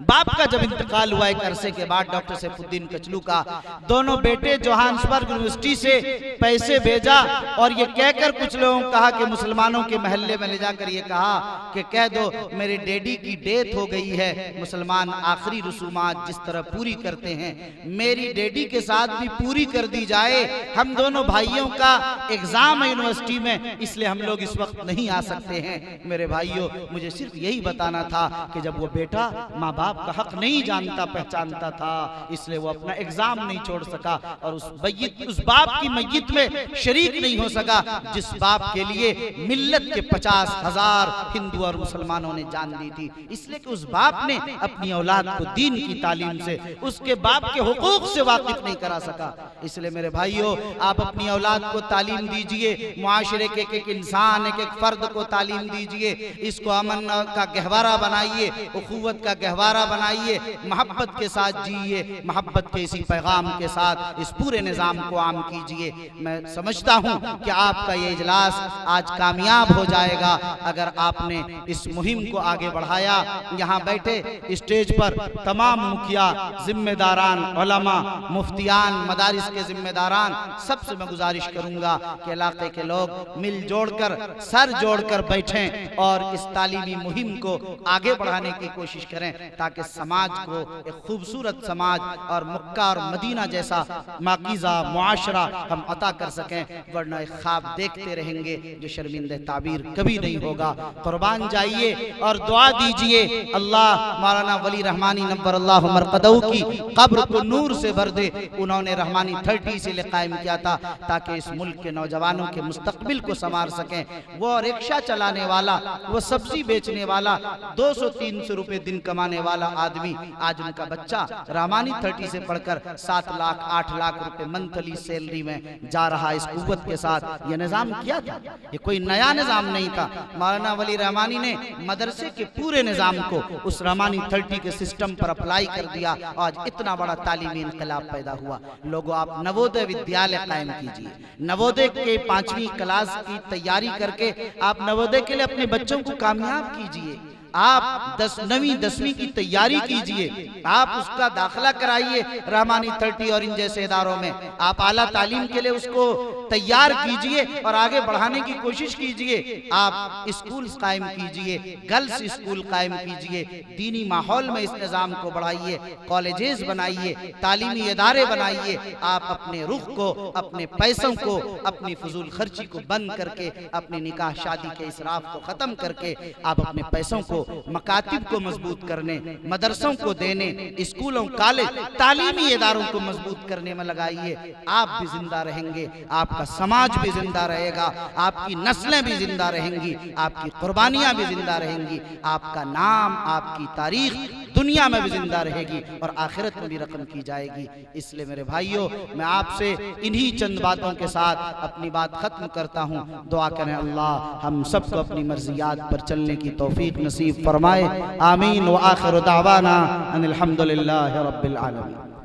باپ کا جب انتقال ہوا ایک عرصے کے بعد ڈاکٹر سیف الدین کچلو کا، دونوں بیٹے جوہانسبرگ یونیورسٹی سے پیسے بھیجا اور یہ کہہ کر کچھ لوگوں نے کہا کہ مسلمانوں کے محلے میں لے جا کر یہ کہا کہ کہہ دو میرے ڈیڈی کی ڈیتھ ہو گئی ہے، مسلمان آخری رسومات جس طرح پوری کرتے ہیں میری ڈیڈی کے ساتھ بھی پوری کر دی جائے۔ ہم دونوں بھائیوں کا ایگزام ہے یونیورسٹی میں، اس لیے ہم لوگ اس وقت نہیں آ سکتے ہیں۔ میرے بھائیوں، مجھے صرف یہی بتانا تھا کہ جب وہ بیٹا ماں باپ کا حق نہیں جانتا پہچانتا تھا، اس لیے وہ اپنا ایگزام نہیں چھوڑ سکا اور اس باپ کی میت میں شریک نہیں ہو سکا جس باپ کے لیے ملت کے 50,000 ہندو اور مسلمانوں نے جان دی تھی، اس لیے کہ اس باپ نے اپنی اولاد کو دین کی تعلیم سے، اس کے باپ کے حقوق سے واقف نہیں کرا سکا۔ اس لیے میرے بھائیوں، آپ اپنی اولاد کو تعلیم دیجئے، معاشرے کے ایک انسان، ایک فرد کو تعلیم دیجئے، اس کو امن کا گہوارہ بنائیے، اخوت کا گہوارہ بنائیے، محبت کے ساتھ جیئے، محبت کے اسی پیغام کے ساتھ اس پورے نظام کو عام کیجئے۔ میں سمجھتا ہوں کہ آپ کا یہ اجلاس آج کامیاب ہو جائے گا اگر آپ نے اس مہم کو آگے بڑھایا۔ یہاں بیٹھے اسٹیج پر تمام مکھیا، ذمہ داران، علماء، مفتیان، مدارس کے ذمہ داران، سب سے میں گزارش کروں گا کہ علاقے کے لوگ مل جوڑ کر، سر جوڑ کر بیٹھیں اور اس تعلیمی مہم کو آگے بڑھانے کی کوشش کریں تاکہ سماج کو ایک خوبصورت سماج اور مکہ اور مدینہ جیسا ماکیزہ معاشرہ ہم عطا کر سکیں، ورنہ ایک خواب دیکھتے رہیں گے جو شرمندہ تعبیر کبھی نہیں ہوگا۔ قربان جائیے اور دعا دیجئے اللہ مولانا ولی رحمانی نور اللہ مرقدہ کی قبر کو نور سے بھر دے۔ انہوں نے رحمانی 30 سے لے قائم کیا تھا تاکہ اس ملک کے نوجوانوں کے مستقبل کو سنوار سکیں۔ وہ رکشہ چلانے والا، وہ سبزی بیچنے والا، 200-300 روپے دن کمانے والا آدمی، آج ان کا بچہ رحمانی 30 سے پڑھ کر 7 لاکھ 8 لاکھ روپے منتھلی سیلری میں جا رہا۔ اس قوت کے ساتھ یہ نظام کیا تھا، یہ کوئی نیا نظام نہیں تھا۔ مولانا ولی رحمانی نے مدرسے کے پورے نظام کو اس رحمانی 30 کے سسٹم پر اپلائی کر دیا، آج اتنا بڑا تعلیمی انقلاب پیدا ہوا۔ لوگوں، آپ نوودے ودیالیہ قائم کیجئے، نوودے کے 5ویں کلاس کی تیاری کر کے آپ نوودے کے لیے اپنے بچوں کو کامیاب کیجئے۔ آپ 9ویں 10ویں کی تیاری کیجئے، آپ اس کا داخلہ کرائیے رحمانی 30 اور ان جیسے اداروں میں۔ آپ اعلیٰ تعلیم کے لیے اس کو تیار کیجئے اور آگے بڑھانے کی کوشش کیجئے۔ آپ اسکولز قائم کیجئے، گرلز اسکول قائم کیجئے، دینی ماحول میں اس نظام کو بڑھائیے، کالجز بنائیے، تعلیمی ادارے بنائیے۔ آپ اپنے رخ کو، اپنے پیسوں کو، اپنی فضول خرچی کو بند کر کے، اپنے نکاح شادی کے اسراف کو ختم کر کے، آپ اپنے پیسوں کو کو مکاتب کو مضبوط کرنے، مدرسوں کو دینے، اسکولوں کالج تعلیمی اداروں کو مضبوط کرنے میں لگائیے. آپ بھی زندہ رہیں گے، آپ کا سماج بھی زندہ رہے گا، آپ کی نسلیں بھی زندہ رہیں گی، آپ کی قربانیاں بھی زندہ رہیں گی، آپ کا نام، آپ کی تاریخ دنیا میں بھی زندہ رہے گی اور آخرت میں بھی رقم کی جائے گی. اس لئے میرے بھائیوں، میں آپ سے انہی چند باتوں کے ساتھ اپنی بات ختم کرتا ہوں. دعا کریں اللہ ہم سب کو اپنی مرضیات پر چلنے کی توفیق نصیب فرمائے. آمین. وآخر دعوانا ان الحمدللہ رب العالمین.